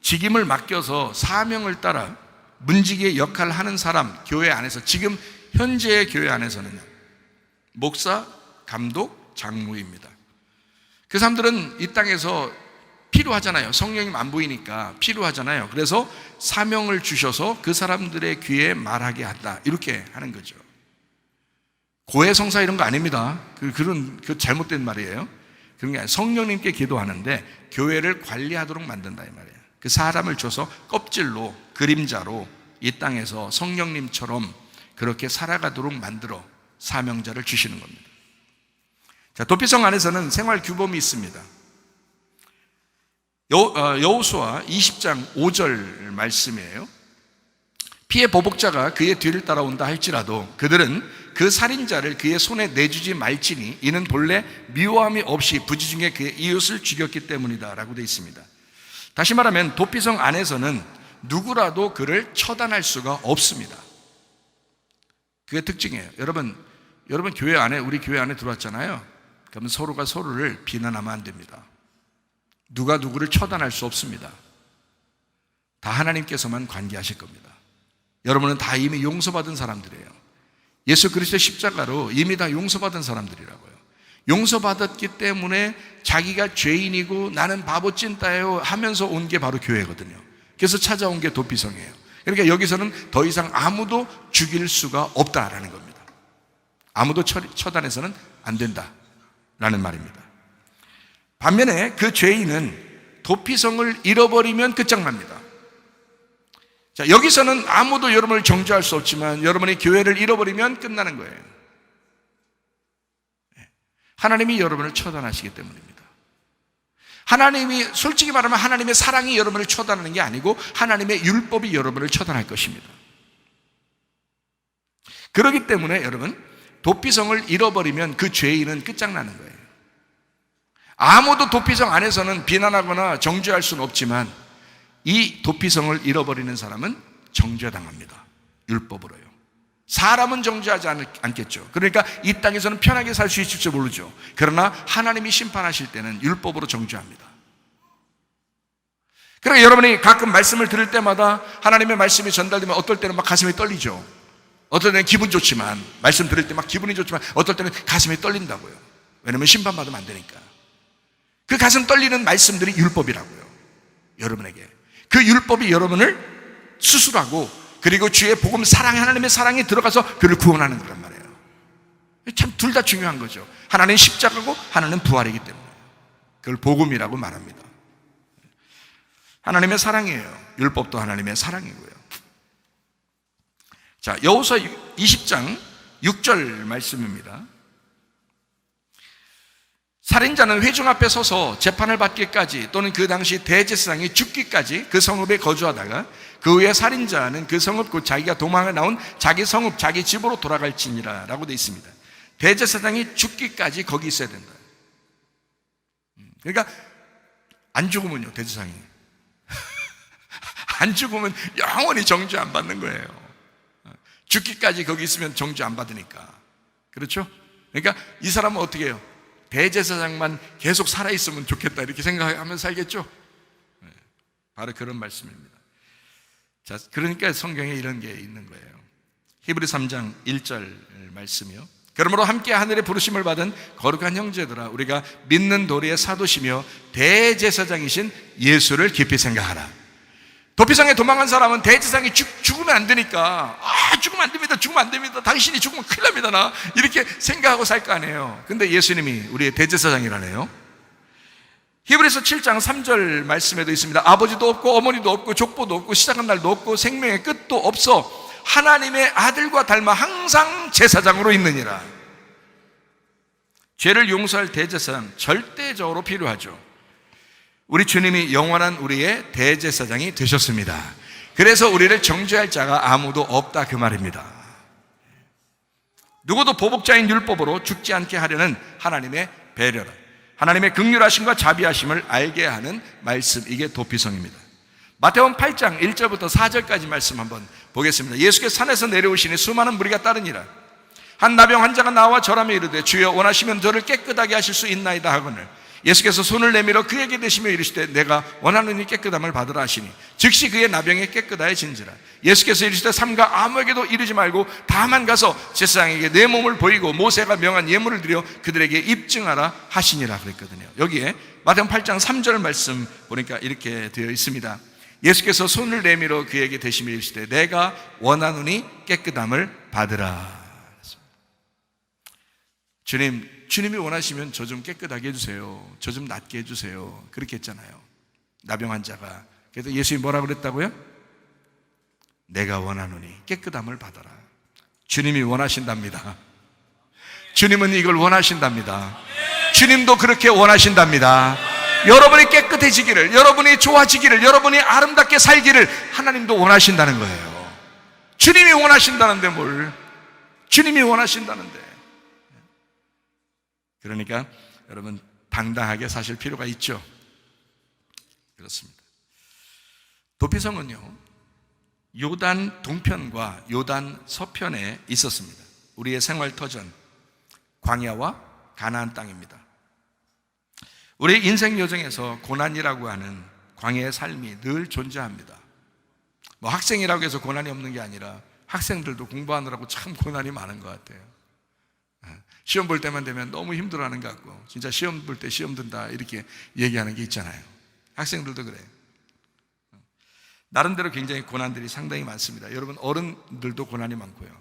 A: 직임을 맡겨서 사명을 따라 문지기의 역할을 하는 사람, 교회 안에서 지금 현재의 교회 안에서는 목사, 감독, 장로입니다. 그 사람들은 이 땅에서 필요하잖아요. 성령님 안 보이니까 필요하잖아요. 그래서 사명을 주셔서 그 사람들의 귀에 말하게 한다. 이렇게 하는 거죠. 고해성사 이런 거 아닙니다. 그 잘못된 말이에요. 그런 게 아니라 성령님께 기도하는데 교회를 관리하도록 만든다 이 말이에요. 그 사람을 줘서 껍질로 그림자로 이 땅에서 성령님처럼 그렇게 살아가도록 만들어 사명자를 주시는 겁니다. 자, 도피성 안에서는 생활 규범이 있습니다. 여호수아 20장 5절 말씀이에요. 피해 보복자가 그의 뒤를 따라온다 할지라도 그들은 그 살인자를 그의 손에 내주지 말지니 이는 본래 미워함이 없이 부지중에 그의 이웃을 죽였기 때문이다 라고 되어 있습니다. 다시 말하면 도피성 안에서는 누구라도 그를 처단할 수가 없습니다. 그게 특징이에요. 여러분 교회 안에, 우리 교회 안에 들어왔잖아요. 그러면 서로가 서로를 비난하면 안 됩니다. 누가 누구를 처단할 수 없습니다. 다 하나님께서만 관계하실 겁니다. 여러분은 다 이미 용서받은 사람들이에요. 예수 그리스도의 십자가로 이미 다 용서받은 사람들이라고요. 용서받았기 때문에 자기가 죄인이고 나는 바보 찐따예요 하면서 온 게 바로 교회거든요. 그래서 찾아온 게 도피성이에요. 그러니까 여기서는 더 이상 아무도 죽일 수가 없다라는 겁니다. 아무도 처단해서는 안 된다라는 말입니다. 반면에 그 죄인은 도피성을 잃어버리면 끝장납니다. 자, 여기서는 아무도 여러분을 정죄할 수 없지만 여러분이 교회를 잃어버리면 끝나는 거예요. 하나님이 여러분을 처단하시기 때문입니다. 하나님이, 솔직히 말하면 하나님의 사랑이 여러분을 처단하는 게 아니고 하나님의 율법이 여러분을 처단할 것입니다. 그렇기 때문에 여러분, 도피성을 잃어버리면 그 죄인은 끝장나는 거예요. 아무도 도피성 안에서는 비난하거나 정죄할 수는 없지만 이 도피성을 잃어버리는 사람은 정죄당합니다. 율법으로요. 사람은 정죄하지 않겠죠. 그러니까 이 땅에서는 편하게 살 수 있을지 모르죠. 그러나 하나님이 심판하실 때는 율법으로 정죄합니다. 그러니까 여러분이 가끔 말씀을 들을 때마다 하나님의 말씀이 전달되면 어떨 때는 막 가슴이 떨리죠. 어떨 때는 기분 좋지만, 말씀 들을 때 막 기분이 좋지만 어떨 때는 가슴이 떨린다고요. 왜냐하면 심판받으면 안 되니까. 그 가슴 떨리는 말씀들이 율법이라고요. 여러분에게 그 율법이 여러분을 수술하고, 그리고 주의 복음 사랑, 하나님의 사랑에 들어가서 그를 구원하는 거란 말이에요. 참 둘 다 중요한 거죠. 하나는 십자가고 하나는 부활이기 때문에 그걸 복음이라고 말합니다. 하나님의 사랑이에요. 율법도 하나님의 사랑이고요. 자, 여호수아 20장 6절 말씀입니다. 살인자는 회중 앞에 서서 재판을 받기까지, 또는 그 당시 대제사장이 죽기까지 그 성읍에 거주하다가 그 후에 살인자는 그 성읍 곧 자기가 도망을 나온 자기 성읍 자기 집으로 돌아갈지니라 라고 되어 있습니다. 대제사장이 죽기까지 거기 있어야 된다. 그러니까 안 죽으면요, 대제사장이 안 죽으면 영원히 정죄 안 받는 거예요. 죽기까지 거기 있으면 정죄 안 받으니까. 그렇죠? 그러니까 이 사람은 어떻게 해요? 대제사장만 계속 살아있으면 좋겠다 이렇게 생각하면 살겠죠? 바로 그런 말씀입니다. 자, 그러니까 성경에 이런 게 있는 거예요. 히브리 3장 1절 말씀이요. 그러므로 함께 하늘의 부르심을 받은 거룩한 형제들아, 우리가 믿는 도리의 사도시며 대제사장이신 예수를 깊이 생각하라. 도피성에 도망간 사람은 대제사장이 죽으면 안 되니까, 죽으면 안 됩니다, 죽으면 안 됩니다, 당신이 죽으면 큰일 납니다, 나 이렇게 생각하고 살 거 아니에요. 근데 예수님이 우리의 대제사장이라네요. 히브리서 7장 3절 말씀에도 있습니다. 아버지도 없고 어머니도 없고 족보도 없고 시작한 날도 없고 생명의 끝도 없어 하나님의 아들과 닮아 항상 제사장으로 있느니라. 죄를 용서할 대제사장 절대적으로 필요하죠. 우리 주님이 영원한 우리의 대제사장이 되셨습니다. 그래서 우리를 정죄할 자가 아무도 없다 그 말입니다. 누구도 보복자인 율법으로 죽지 않게 하려는 하나님의 배려라, 하나님의 긍휼하심과 자비하심을 알게 하는 말씀, 이게 도피성입니다. 마태복음 8장 1절부터 4절까지 말씀 한번 보겠습니다. 예수께서 산에서 내려오시니 수많은 무리가 따르니라. 한 나병 환자가 나와 절하며 이르되 주여 원하시면 저를 깨끗하게 하실 수 있나이다 하거늘 예수께서 손을 내밀어 그에게 대시며 이르시되 내가 원하노니 깨끗함을 받으라 하시니 즉시 그의 나병이 깨끗하여진지라. 예수께서 이르시되 삼가 아무에게도 이르지 말고 다만 가서 제사장에게 내 몸을 보이고 모세가 명한 예물을 드려 그들에게 입증하라 하시니라 그랬거든요. 여기에 마태복음 8장 3절 말씀 보니까 이렇게 되어 있습니다. 예수께서 손을 내밀어 그에게 대시며 이르시되 내가 원하노니 깨끗함을 받으라. 주님이 원하시면 저 좀 깨끗하게 해주세요, 저 좀 낫게 해주세요, 그렇게 했잖아요, 나병 환자가. 그래서 예수님이 뭐라고 그랬다고요? 내가 원하노니 깨끗함을 받아라. 주님이 원하신답니다. 주님은 이걸 원하신답니다. 주님도 그렇게 원하신답니다. 여러분이 깨끗해지기를, 여러분이 좋아지기를, 여러분이 아름답게 살기를 하나님도 원하신다는 거예요. 주님이 원하신다는데 뭘, 주님이 원하신다는데. 그러니까 여러분 당당하게 사실 필요가 있죠. 그렇습니다. 도피성은요 요단 동편과 요단 서편에 있었습니다. 우리의 생활터전 광야와 가나안 땅입니다. 우리 인생 여정에서 고난이라고 하는 광야의 삶이 늘 존재합니다. 뭐 학생이라고 해서 고난이 없는 게 아니라 학생들도 공부하느라고 참 고난이 많은 것 같아요. 시험 볼 때만 되면 너무 힘들어하는 것 같고, 진짜 시험 볼 때 시험 든다 이렇게 얘기하는 게 있잖아요. 학생들도 그래요. 나름대로 굉장히 고난들이 상당히 많습니다. 여러분 어른들도 고난이 많고요.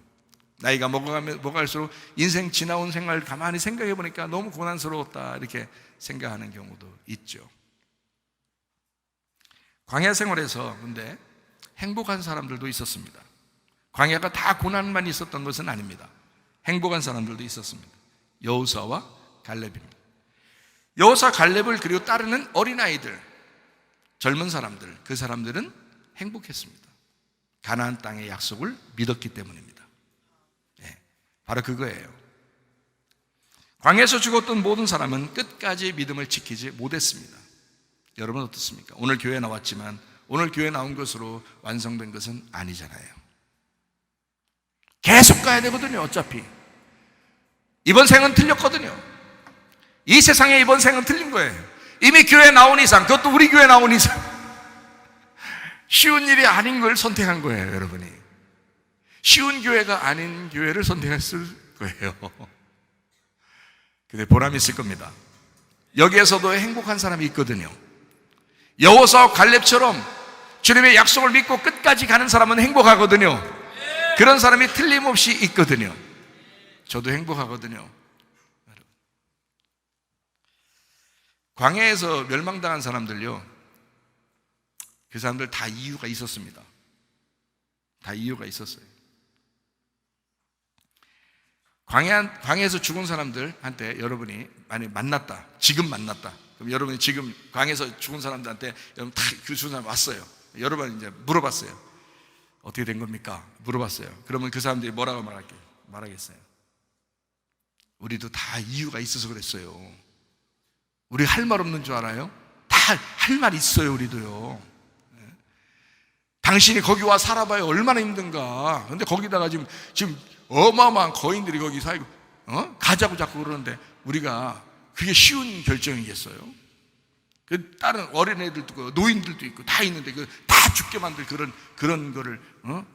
A: 나이가 먹어갈수록 인생 지나온 생활 가만히 생각해 보니까 너무 고난스러웠다 이렇게 생각하는 경우도 있죠. 광야 생활에서 근데 행복한 사람들도 있었습니다. 광야가 다 고난만 있었던 것은 아닙니다. 행복한 사람들도 있었습니다. 여호수아와 갈렙입니다. 여호수아 갈렙을 그리고 따르는 어린아이들, 젊은 사람들, 그 사람들은 행복했습니다. 가나안 땅의 약속을 믿었기 때문입니다. 네, 바로 그거예요. 광야에서 죽었던 모든 사람은 끝까지 믿음을 지키지 못했습니다. 여러분 어떻습니까? 오늘 교회에 나왔지만 오늘 교회에 나온 것으로 완성된 것은 아니잖아요. 계속 가야 되거든요. 어차피 이번 생은 틀렸거든요. 이 세상에 이번 생은 틀린 거예요. 이미 교회에 나온 이상, 그것도 우리 교회에 나온 이상 쉬운 일이 아닌 걸 선택한 거예요. 여러분이 쉬운 교회가 아닌 교회를 선택했을 거예요. 근데 보람이 있을 겁니다. 여기에서도 행복한 사람이 있거든요. 여호수아와 갈렙처럼 주님의 약속을 믿고 끝까지 가는 사람은 행복하거든요. 그런 사람이 틀림없이 있거든요. 저도 행복하거든요. 광야에서 멸망당한 사람들요, 그 사람들 다 이유가 있었습니다. 다 이유가 있었어요. 광야에서 죽은 사람들한테 여러분이 만약 만났다, 지금 만났다, 그럼 여러분이 지금 광야에서 죽은 사람들한테 여러분 다 그 죽은 사람 왔어요. 여러분 이제 물어봤어요. 어떻게 된 겁니까? 물어봤어요. 그러면 그 사람들이 뭐라고 말하겠어요? 우리도 다 이유가 있어서 그랬어요. 우리 할 말 없는 줄 알아요? 다 할 말 있어요. 우리도요. 당신이 거기 와 살아봐야 얼마나 힘든가. 근데 거기다가 지금 어마어마한 거인들이 거기 살고 가자고 자꾸 그러는데 우리가 그게 쉬운 결정이겠어요? 그 다른 어린애들도 있고 노인들도 있고 다 있는데 그 다 죽게 만들 그런 거를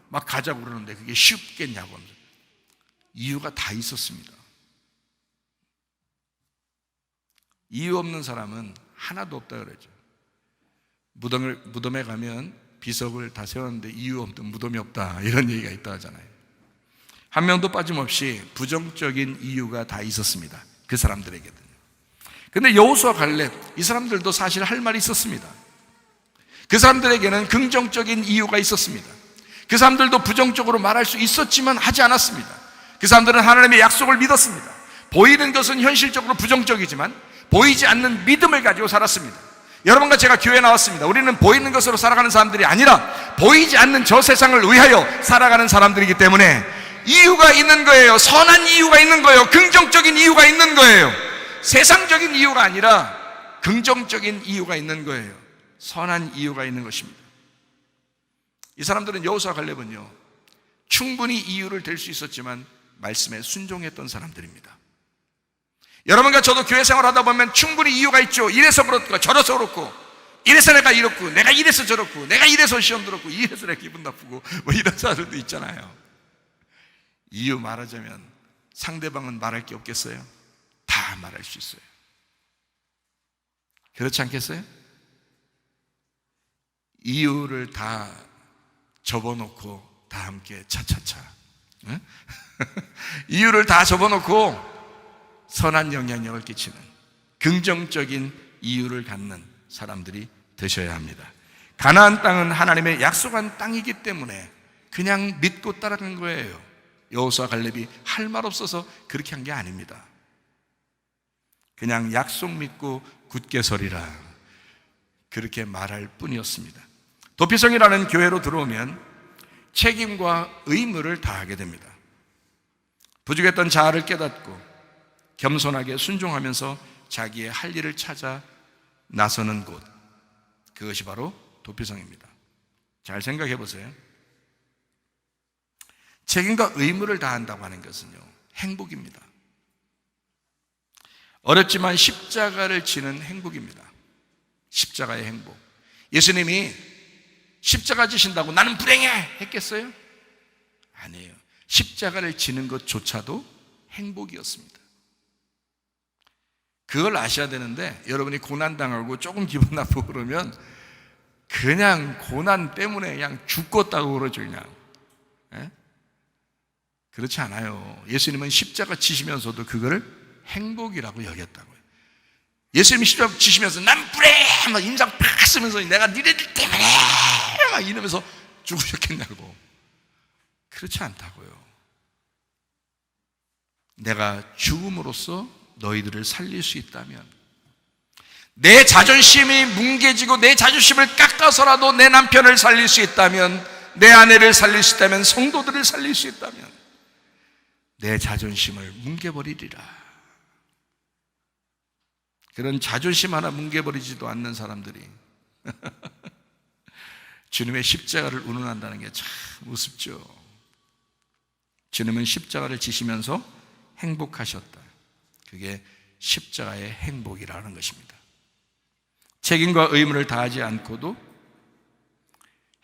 A: 막 가자고 그러는데 그게 쉽겠냐고. 이유가 다 있었습니다. 이유 없는 사람은 하나도 없다 그러죠. 무덤에 가면 비석을 다 세웠는데 이유 없는 무덤이 없다, 이런 얘기가 있다 하잖아요. 한 명도 빠짐없이 부정적인 이유가 다 있었습니다. 그 사람들에게는. 근데 여호수아 갈렙, 이 사람들도 사실 할 말이 있었습니다. 그 사람들에게는 긍정적인 이유가 있었습니다. 그 사람들도 부정적으로 말할 수 있었지만 하지 않았습니다. 그 사람들은 하나님의 약속을 믿었습니다. 보이는 것은 현실적으로 부정적이지만 보이지 않는 믿음을 가지고 살았습니다. 여러분과 제가 교회에 나왔습니다. 우리는 보이는 것으로 살아가는 사람들이 아니라 보이지 않는 저 세상을 위하여 살아가는 사람들이기 때문에 이유가 있는 거예요. 선한 이유가 있는 거예요. 긍정적인 이유가 있는 거예요. 세상적인 이유가 아니라 긍정적인 이유가 있는 거예요. 선한 이유가 있는 것입니다. 이 사람들은 여호수아 갈렙은요, 충분히 이유를 댈 수 있었지만 말씀에 순종했던 사람들입니다. 여러분과 저도 교회 생활하다 보면 충분히 이유가 있죠. 이래서 그렇고 저래서 그렇고, 이래서 내가 이렇고, 내가 이래서 저렇고, 내가 이래서 시험 들었고, 이래서 내가 기분 나쁘고, 뭐 이런 사람들도 있잖아요. 이유 말하자면 상대방은 말할 게 없겠어요? 다 말할 수 있어요. 그렇지 않겠어요? 이유를 다 접어놓고 다 함께 차차차, 응? 이유를 다 접어놓고 선한 영향력을 끼치는 긍정적인 이유를 갖는 사람들이 되셔야 합니다. 가나안 땅은 하나님의 약속한 땅이기 때문에 그냥 믿고 따라간 거예요. 여호수아 갈렙이 할 말 없어서 그렇게 한 게 아닙니다. 그냥 약속 믿고 굳게 서리라, 그렇게 말할 뿐이었습니다. 도피성이라는 교회로 들어오면 책임과 의무를 다하게 됩니다. 부족했던 자아를 깨닫고 겸손하게 순종하면서 자기의 할 일을 찾아 나서는 곳, 그것이 바로 도피성입니다. 잘 생각해 보세요. 책임과 의무를 다한다고 하는 것은요, 행복입니다. 어렵지만 십자가를 지는 행복입니다. 십자가의 행복. 예수님이 십자가 지신다고 나는 불행해 했겠어요? 아니에요. 십자가를 지는 것조차도 행복이었습니다. 그걸 아셔야 되는데, 여러분이 고난당하고 조금 기분 나쁘고 그러면 그냥 고난 때문에 그냥 죽겠다고 그러죠. 그냥. 예? 그렇지 않아요. 예수님은 십자가 지시면서도 그거를 행복이라고 여겼다고요. 예수님이 십자가 지시면서 난 불행해 막 인상 팍 쓰면서 내가 니네들 때문에 막 이러면서 죽으셨겠냐고. 그렇지 않다고요. 내가 죽음으로써 너희들을 살릴 수 있다면, 내 자존심이 뭉개지고 내 자존심을 깎아서라도 내 남편을 살릴 수 있다면, 내 아내를 살릴 수 있다면, 성도들을 살릴 수 있다면 내 자존심을 뭉개버리리라. 그런 자존심 하나 뭉개버리지도 않는 사람들이 주님의 십자가를 운운한다는 게 참 우습죠. 주님은 십자가를 지시면서 행복하셨다. 그게 십자가의 행복이라는 것입니다. 책임과 의무를 다하지 않고도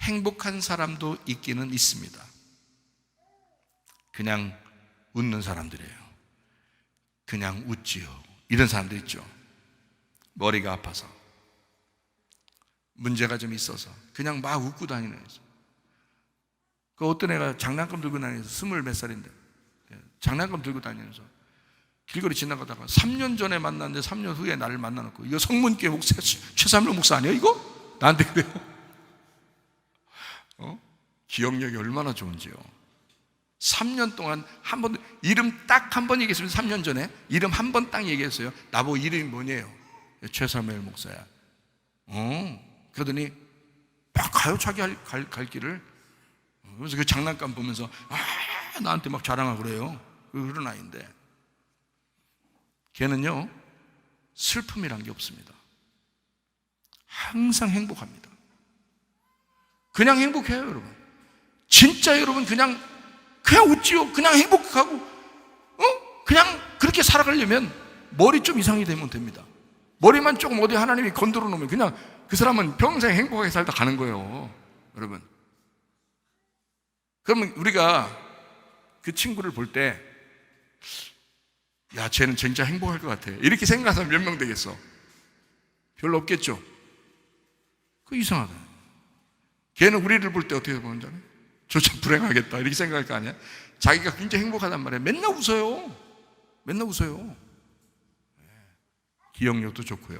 A: 행복한 사람도 있기는 있습니다. 그냥 웃는 사람들이에요. 그냥 웃지요. 이런 사람도 있죠. 머리가 아파서, 문제가 좀 있어서 그냥 막 웃고 다니는 거죠. 그 어떤 애가 장난감 들고 다니면서 20 몇 살인데 장난감 들고 다니면서 길거리 지나가다가 3년 전에 만났는데 3년 후에 나를 만나놓고 이거 성문교회 목사 최삼일 목사 아니에요 이거? 나한테 그래요. 기억력이 얼마나 좋은지요. 3년 동안 한 번 이름 딱 한 번 얘기했으면 3년 전에 이름 한 번 딱 얘기했어요. 나보고 이름이 뭐냐요? 최삼일 목사야. 그러더니 막 가요 자기 갈 길을. 그래서 그 장난감 보면서 나한테 막 자랑하고 그래요. 그런 아이인데 걔는요 슬픔이란 게 없습니다. 항상 행복합니다. 그냥 행복해요 여러분. 진짜 여러분 그냥 웃지요. 그냥 행복하고 그냥 그렇게 살아가려면 머리 좀 이상이 되면 됩니다. 머리만 조금 어디 하나님이 건드려 놓으면 그냥 그 사람은 평생 행복하게 살다 가는 거예요 여러분. 그러면 우리가 그 친구를 볼 때 야 쟤는 진짜 행복할 것 같아 이렇게 생각하는 사람 몇 명 되겠어? 별로 없겠죠. 그 이상하다. 걔는 우리를 볼 때 어떻게 보는지 알아요? 저 참 불행하겠다 이렇게 생각할 거 아니야? 자기가 굉장히 행복하단 말이에요. 맨날 웃어요. 맨날 웃어요. 기억력도 좋고요.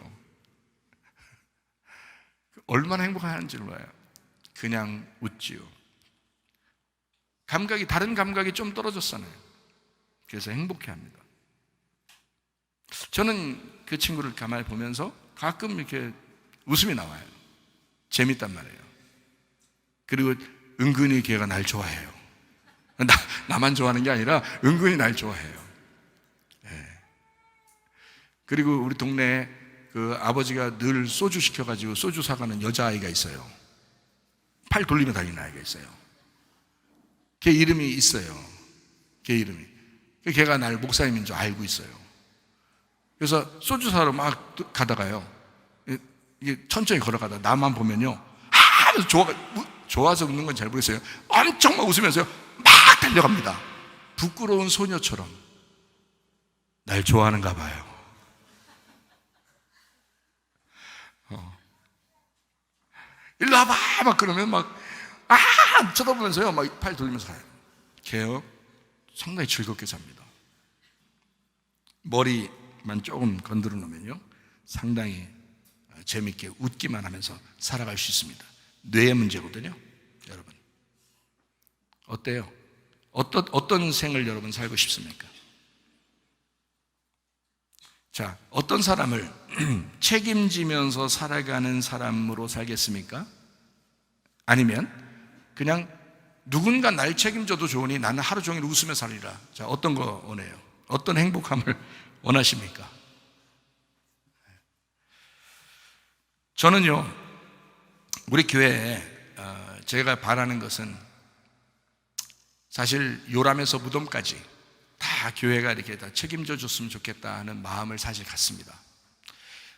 A: 얼마나 행복한지 몰라요. 그냥 웃지요. 감각이 다른 감각이 좀 떨어졌잖아요. 그래서 행복해합니다. 저는 그 친구를 가만히 보면서 가끔 이렇게 웃음이 나와요. 재밌단 말이에요. 그리고 은근히 걔가 날 좋아해요. 나만 좋아하는 게 아니라 은근히 날 좋아해요. 네. 그리고 우리 동네에 그 아버지가 늘 소주 시켜가지고 소주 사가는 여자아이가 있어요. 팔 돌리며 다니는 아이가 있어요. 걔 이름이 있어요. 걔 이름이. 걔가 날 목사님인 줄 알고 있어요. 그래서 소주 사러 막 가다가요. 이게 천천히 걸어가다 나만 보면요. 하면서 좋아서 웃는 건 잘 모르겠어요. 엄청 막 웃으면서요. 막 달려갑니다. 부끄러운 소녀처럼. 날 좋아하는가 봐요. 일로 와봐! 막 그러면 쳐다보면서요. 막 팔 돌리면서 가요. 걔요. 상당히 즐겁게 삽니다. 머리만 조금 건드려 놓으면요. 상당히 재밌게 웃기만 하면서 살아갈 수 있습니다. 뇌의 문제거든요. 여러분. 어때요? 어떤 생을 여러분 살고 싶습니까? 자, 어떤 사람을 책임지면서 살아가는 사람으로 살겠습니까? 아니면 그냥 누군가 날 책임져도 좋으니 나는 하루 종일 웃으며 살리라. 자, 어떤 거 원해요? 어떤 행복함을 원하십니까? 저는요, 우리 교회에 제가 바라는 것은 사실 요람에서 무덤까지 다 교회가 이렇게 다 책임져 줬으면 좋겠다 하는 마음을 사실 갖습니다.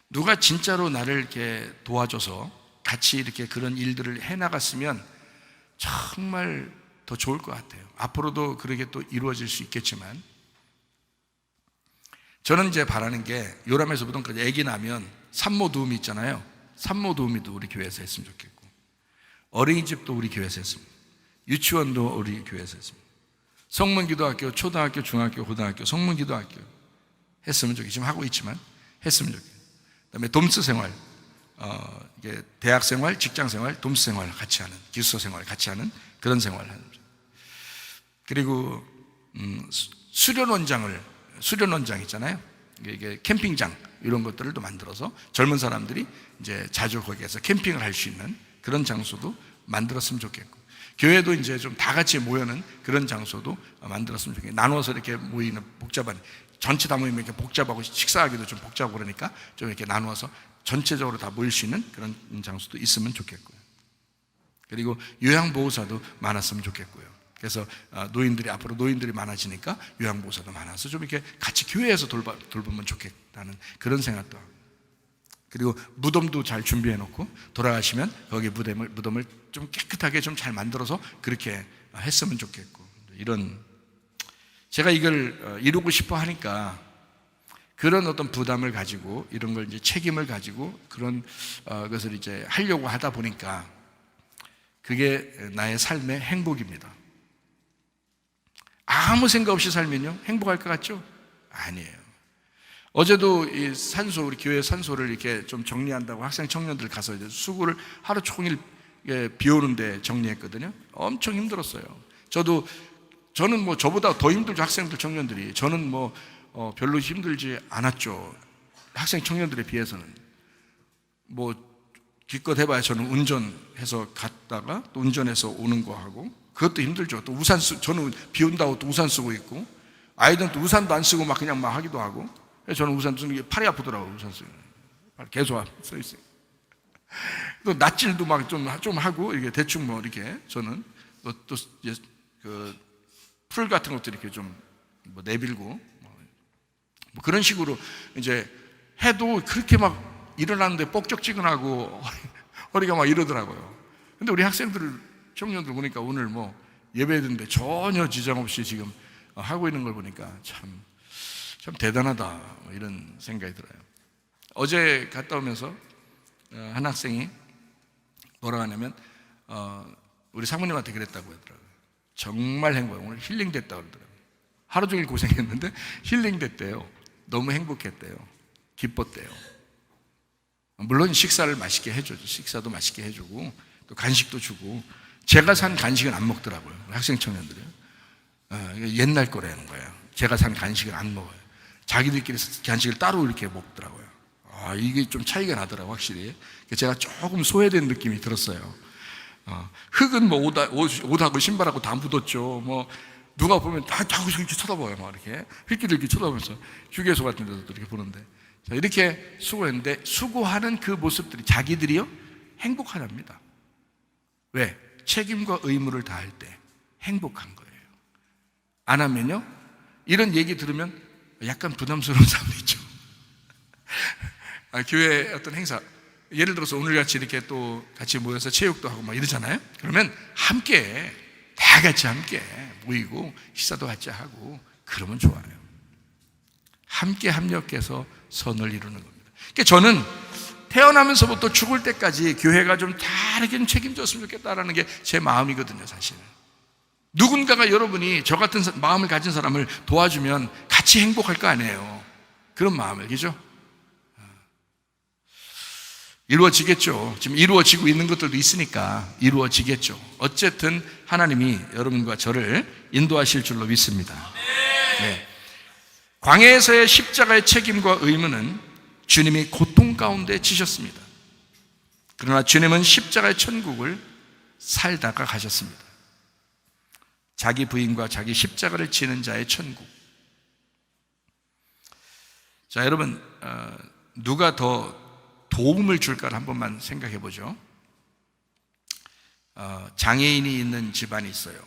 A: 누가 진짜로 나를 이렇게 도와줘서 같이 이렇게 그런 일들을 해나갔으면 정말 더 좋을 것 같아요. 앞으로도 그렇게 또 이루어질 수 있겠지만 저는 이제 바라는 게 요람에서 무덤까지 아기 나면 산모 도우미 있잖아요. 산모 도우미도 우리 교회에서 했으면 좋겠고 어린이집도 우리 교회에서 했습니다. 유치원도 우리 교회에서 했습니다. 성문기도학교, 초등학교, 중학교, 고등학교, 성문기도학교 했으면 좋겠고 지금 하고 있지만 했으면 좋겠고 그다음에 돔스 생활, 이게 대학 생활, 직장 생활, 돔스 생활 같이 하는 기숙사 생활 같이 하는 그런 생활을 하는 거죠. 그리고 수련원장 있잖아요. 이게 캠핑장 이런 것들을 또 만들어서 젊은 사람들이 이제 자주 거기에서 캠핑을 할 수 있는 그런 장소도 만들었으면 좋겠고 교회도 이제 좀 다 같이 모여는 그런 장소도 만들었으면 좋겠고 나눠서 이렇게 모이는 복잡한 전체 다 모이면 이렇게 복잡하고 식사하기도 좀 복잡하고 그러니까 좀 이렇게 나누어서 전체적으로 다 모일 수 있는 그런 장소도 있으면 좋겠고요. 그리고 요양보호사도 많았으면 좋겠고요. 그래서 앞으로 노인들이 많아지니까 요양보호사도 많아서 좀 이렇게 같이 교회에서 돌보면 좋겠다는 그런 생각도 하고, 그리고 무덤도 잘 준비해 놓고 돌아가시면 거기 무덤을 좀 깨끗하게 좀 잘 만들어서 그렇게 했으면 좋겠고, 이런 제가 이걸 이루고 싶어 하니까 그런 어떤 부담을 가지고 이런 걸 이제 책임을 가지고 그런 것을 이제 하려고 하다 보니까 그게 나의 삶의 행복입니다. 아무 생각 없이 살면요 행복할 것 같죠? 아니에요. 어제도 이 산소, 우리 교회 산소를 이렇게 좀 정리한다고 학생 청년들 가서 이제 수구를 하루 종일 비 오는데 정리했거든요. 엄청 힘들었어요. 저는 뭐 저보다 더 힘들죠. 학생들 청년들이. 저는 뭐 별로 힘들지 않았죠. 학생 청년들에 비해서는. 뭐 기껏 해봐야 저는 운전해서 갔다가 또 운전해서 오는 거 하고, 그것도 힘들죠. 또 저는 비 온다고 또 우산 쓰고 있고, 아이들은 또 우산도 안 쓰고 막 그냥 막 하기도 하고. 저는 우산 쓰는 게 팔이 아프더라고요. 우산 쓰는 게 계속 써 있어요. 또 낯질도 막 좀 하고 이게 대충 뭐 이렇게 저는 또 이제 풀 같은 것도 이렇게 좀 뭐 내밀고 뭐 그런 식으로 이제 해도 그렇게 막 일어나는데 뻑적지근하고 허리가 막 이러더라고요. 근데 우리 청년들 보니까 오늘 뭐 예배했는데 전혀 지장 없이 지금 하고 있는 걸 보니까 참 대단하다 이런 생각이 들어요. 어제 갔다 오면서 한 학생이 뭐라고 하냐면 우리 사모님한테 그랬다고 하더라고요. 정말 행복해요. 오늘 힐링됐다고 그러더라고요. 하루 종일 고생했는데 힐링됐대요. 너무 행복했대요. 기뻤대요. 물론 식사를 맛있게 해주죠. 식사도 맛있게 해주고 또 간식도 주고, 제가 산 간식은 안 먹더라고요. 학생 청년들이. 옛날 거라는 거예요. 제가 산 간식을 안 먹어요. 자기들끼리 간식을 따로 이렇게 먹더라고요. 이게 좀 차이가 나더라고요, 확실히. 제가 조금 소외된 느낌이 들었어요. 흙은 뭐 옷하고 신발하고 다 묻었죠. 뭐 누가 보면 다 이렇게 쳐다봐요. 막 이렇게 흙길을 이렇게 쳐다보면서 휴게소 같은 데도 이렇게 보는데, 자, 이렇게 수고했는데 수고하는 그 모습들이 자기들이요 행복하답니다. 왜? 책임과 의무를 다할 때 행복한 거예요. 안 하면요 이런 얘기 들으면 약간 부담스러운 사람도 있죠. 교회 어떤 행사, 예를 들어서 오늘같이 이렇게 또 같이 모여서 체육도 하고 막 이러잖아요. 그러면 함께 다 같이 함께 모이고 식사도 같이 하고 그러면 좋아요. 함께 합력해서 선을 이루는 겁니다. 그러니까 저는 태어나면서부터 죽을 때까지 교회가 좀 다르게 책임졌으면 좋겠다라는 게 제 마음이거든요, 사실은. 누군가가 여러분이 저 같은 마음을 가진 사람을 도와주면 같이 행복할 거 아니에요. 그런 마음을, 그죠? 이루어지겠죠. 지금 이루어지고 있는 것들도 있으니까 이루어지겠죠. 어쨌든 하나님이 여러분과 저를 인도하실 줄로 믿습니다. 네. 광야에서의 십자가의 책임과 의무는 주님이 고통 가운데 지셨습니다. 그러나 주님은 십자가의 천국을 살다가 가셨습니다. 자기 부인과 자기 십자가를 지는 자의 천국. 자, 여러분, 누가 더 도움을 줄까를 한 번만 생각해 보죠. 장애인이 있는 집안이 있어요.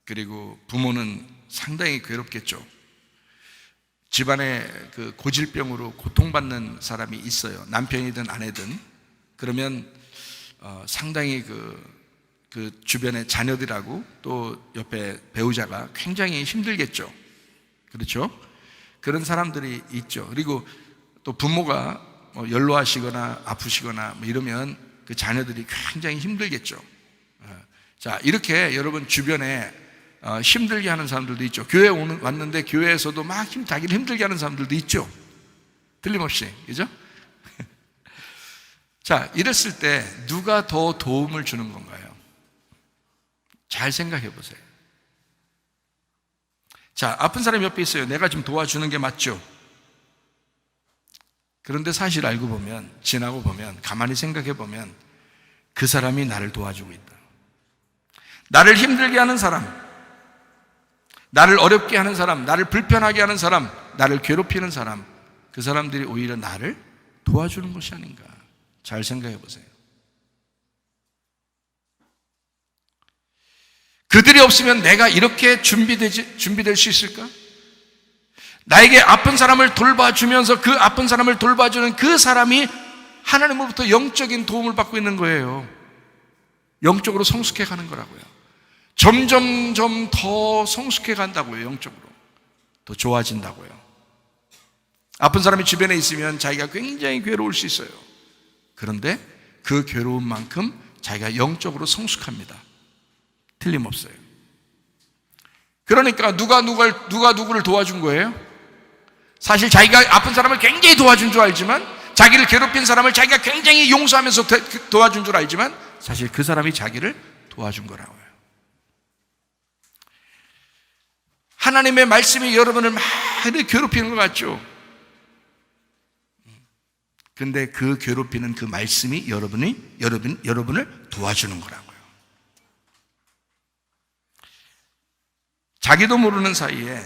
A: 그리고 부모는 상당히 괴롭겠죠. 집안에 그 고질병으로 고통받는 사람이 있어요. 남편이든 아내든. 그러면 상당히 그 주변의 자녀들하고 또 옆에 배우자가 굉장히 힘들겠죠. 그렇죠? 그런 사람들이 있죠. 그리고 또 부모가 연로하시거나 아프시거나 뭐 이러면 그 자녀들이 굉장히 힘들겠죠. 자, 이렇게 여러분 주변에 힘들게 하는 사람들도 있죠. 교회에 왔는데 교회에서도 막 자기를 힘들게 하는 사람들도 있죠. 틀림없이, 그죠? 자, 이랬을 때 누가 더 도움을 주는 건가요? 잘 생각해 보세요. 자, 아픈 사람이 옆에 있어요. 내가 좀 도와주는 게 맞죠? 그런데 사실 알고 보면, 지나고 보면, 가만히 생각해 보면 그 사람이 나를 도와주고 있다. 나를 힘들게 하는 사람, 나를 어렵게 하는 사람, 나를 불편하게 하는 사람, 나를 괴롭히는 사람, 그 사람들이 오히려 나를 도와주는 것이 아닌가. 잘 생각해 보세요. 그들이 없으면 내가 이렇게 준비될 수 있을까? 나에게 아픈 사람을 돌봐주면서 그 아픈 사람을 돌봐주는 그 사람이 하나님으로부터 영적인 도움을 받고 있는 거예요. 영적으로 성숙해 가는 거라고요. 점점점 더 성숙해 간다고요. 영적으로 더 좋아진다고요. 아픈 사람이 주변에 있으면 자기가 굉장히 괴로울 수 있어요. 그런데 그 괴로운 만큼 자기가 영적으로 성숙합니다. 틀림없어요. 그러니까 누가 누구를 도와준 거예요? 사실 자기가 아픈 사람을 굉장히 도와준 줄 알지만, 자기를 괴롭힌 사람을 자기가 굉장히 용서하면서 도와준 줄 알지만, 사실 그 사람이 자기를 도와준 거라고요. 하나님의 말씀이 여러분을 많이 괴롭히는 것 같죠? 근데 그 괴롭히는 그 말씀이 여러분을 도와주는 거라고요. 자기도 모르는 사이에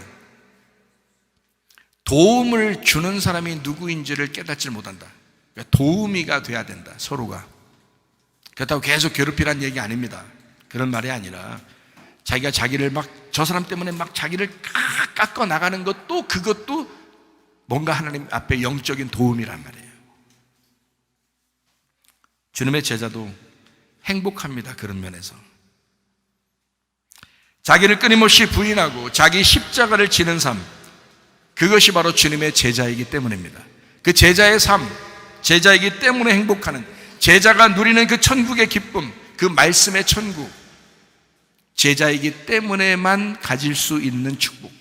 A: 도움을 주는 사람이 누구인지를 깨닫지 못한다. 그러니까 도우미가 돼야 된다, 서로가. 그렇다고 계속 괴롭히라는 얘기 아닙니다. 그런 말이 아니라 자기가 자기를 저 사람 때문에 자기를 깎아 나가는 것도, 그것도 뭔가 하나님 앞에 영적인 도움이란 말이에요. 주님의 제자도 행복합니다. 그런 면에서 자기를 끊임없이 부인하고 자기 십자가를 지는 삶, 그것이 바로 주님의 제자이기 때문입니다. 그 제자의 삶, 제자이기 때문에 행복하는, 제자가 누리는 그 천국의 기쁨, 그 말씀의 천국, 제자이기 때문에만 가질 수 있는 축복.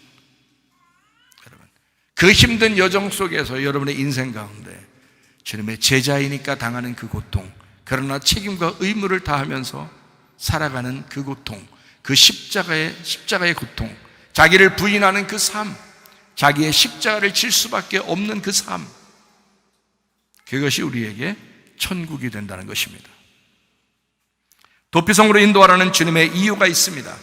A: 여러분, 그 힘든 여정 속에서 여러분의 인생 가운데 주님의 제자이니까 당하는 그 고통, 그러나 책임과 의무를 다하면서 살아가는 그 고통, 그 십자가의 고통, 자기를 부인하는 그 삶, 자기의 십자가를 질 수밖에 없는 그 삶, 그것이 우리에게 천국이 된다는 것입니다. 도피성으로 인도하라는 주님의 이유가 있습니다.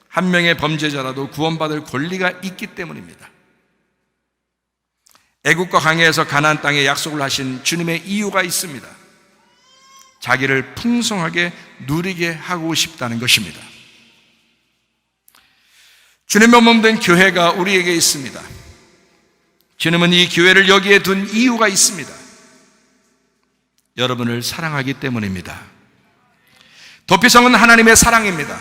A: 한 명의 범죄자라도 구원받을 권리가 있기 때문입니다. 애국과 광야에서 가나안 땅에 약속을 하신 주님의 이유가 있습니다. 자기를 풍성하게 누리게 하고 싶다는 것입니다. 주님의 몸된 교회가 우리에게 있습니다. 주님은 이 교회를 여기에 둔 이유가 있습니다. 여러분을 사랑하기 때문입니다. 도피성은 하나님의 사랑입니다.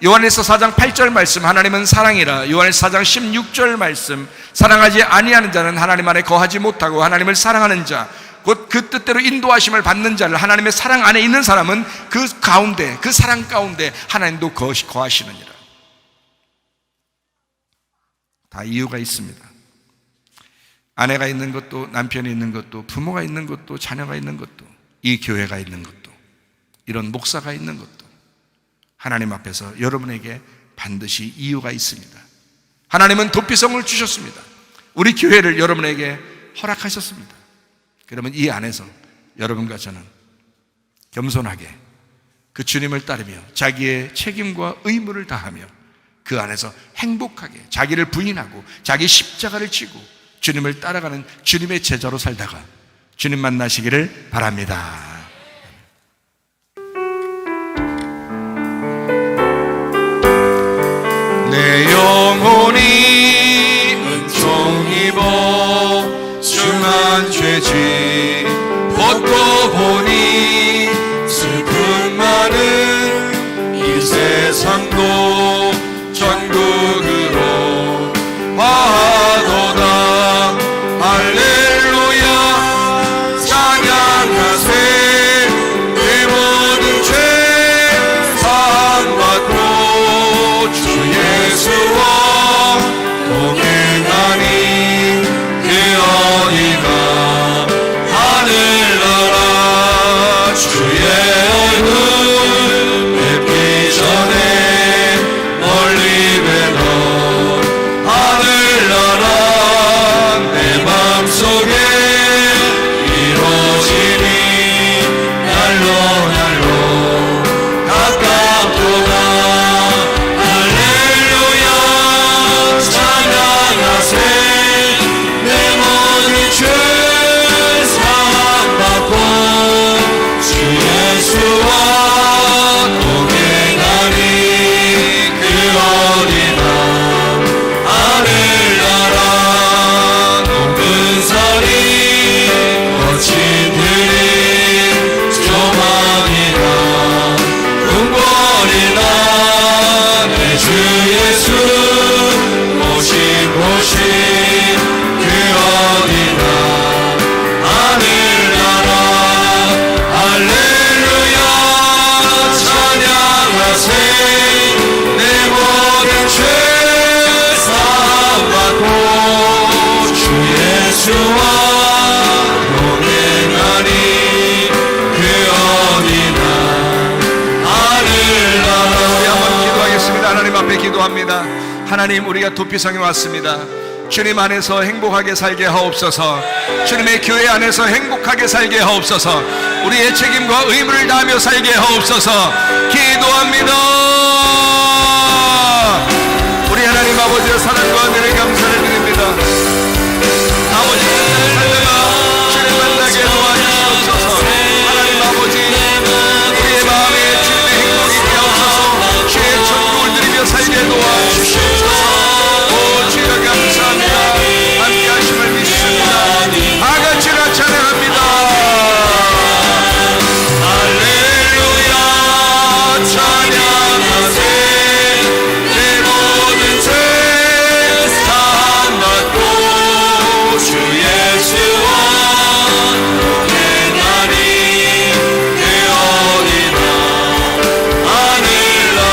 A: 요한일서 4장 8절 말씀, 하나님은 사랑이라. 요한일서 4장 16절 말씀, 사랑하지 아니하는 자는 하나님 안에 거하지 못하고 하나님을 사랑하는 자, 곧 그 뜻대로 인도하심을 받는 자를, 하나님의 사랑 안에 있는 사람은 그 가운데, 그 사랑 가운데 하나님도 거하시느니라. 다 이유가 있습니다. 아내가 있는 것도, 남편이 있는 것도, 부모가 있는 것도, 자녀가 있는 것도, 이 교회가 있는 것도, 이런 목사가 있는 것도 하나님 앞에서 여러분에게 반드시 이유가 있습니다. 하나님은 도피성을 주셨습니다. 우리 교회를 여러분에게 허락하셨습니다. 그러면 이 안에서 여러분과 저는 겸손하게 그 주님을 따르며 자기의 책임과 의무를 다하며 그 안에서 행복하게 자기를 부인하고 자기 십자가를 지고 주님을 따라가는 주님의 제자로 살다가 주님 만나시기를 바랍니다.
B: 내 영혼이 은총 입어 중한 죄지 벗고 보니 슬픔 많은 이 세상도 천국으로 화도다. 할렐루야 찬양하세. 내 모든 죄 사함받고 주 예수와 동행하니 그 어디가 하늘나라. 주의 얼굴 뵙기 전에 멀리 뵈던 하늘나라 내 맘속에 이루어지니 날로 날로 가깝도다. 할렐루야 찬양하세.
A: 하나님, 우리가 도피성에 왔습니다. 주님 안에서 행복하게 살게 하옵소서. 주님의 교회 안에서 행복하게 살게 하옵소서. 우리의 책임과 의무를 다하며 살게 하옵소서. 기도합니다. 우리 하나님 아버지의 사랑과 은혜를 감사를 드립니다. 아버지 뜻대로 살다가 주님 만나게 도와주시옵소서. 하나님 아버지, 우리의 마음에 주님의 행복이 있게 하옵소서. 주의 천국을 누리며 살게 도와주시옵소서. 오 주여 감사합니다. 함께 하심을 믿습니다. 다 같이 찬양합니다.
B: 할렐루야 찬양하세 내 모든 죄 사함받고 주 예수와 내 날이 되어리라 하늘나라.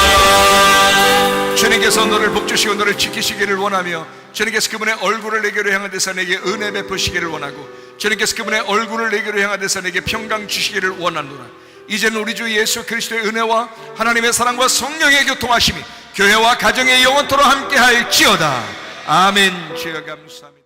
A: 주님께서 너를 복주시고 너를 지키시기를 원하며, 주님께서 그분의 얼굴을 내게로 향한 데서 내게 은혜 베푸시기를 원하고, 주님께서 그분의 얼굴을 내게로 향한 데서 내게 평강 주시기를 원하노라. 이제는 우리 주 예수 그리스도의 은혜와 하나님의 사랑과 성령의 교통하심이 교회와 가정의 영원토록 함께할지어다. 아멘. 주여 감사합니다.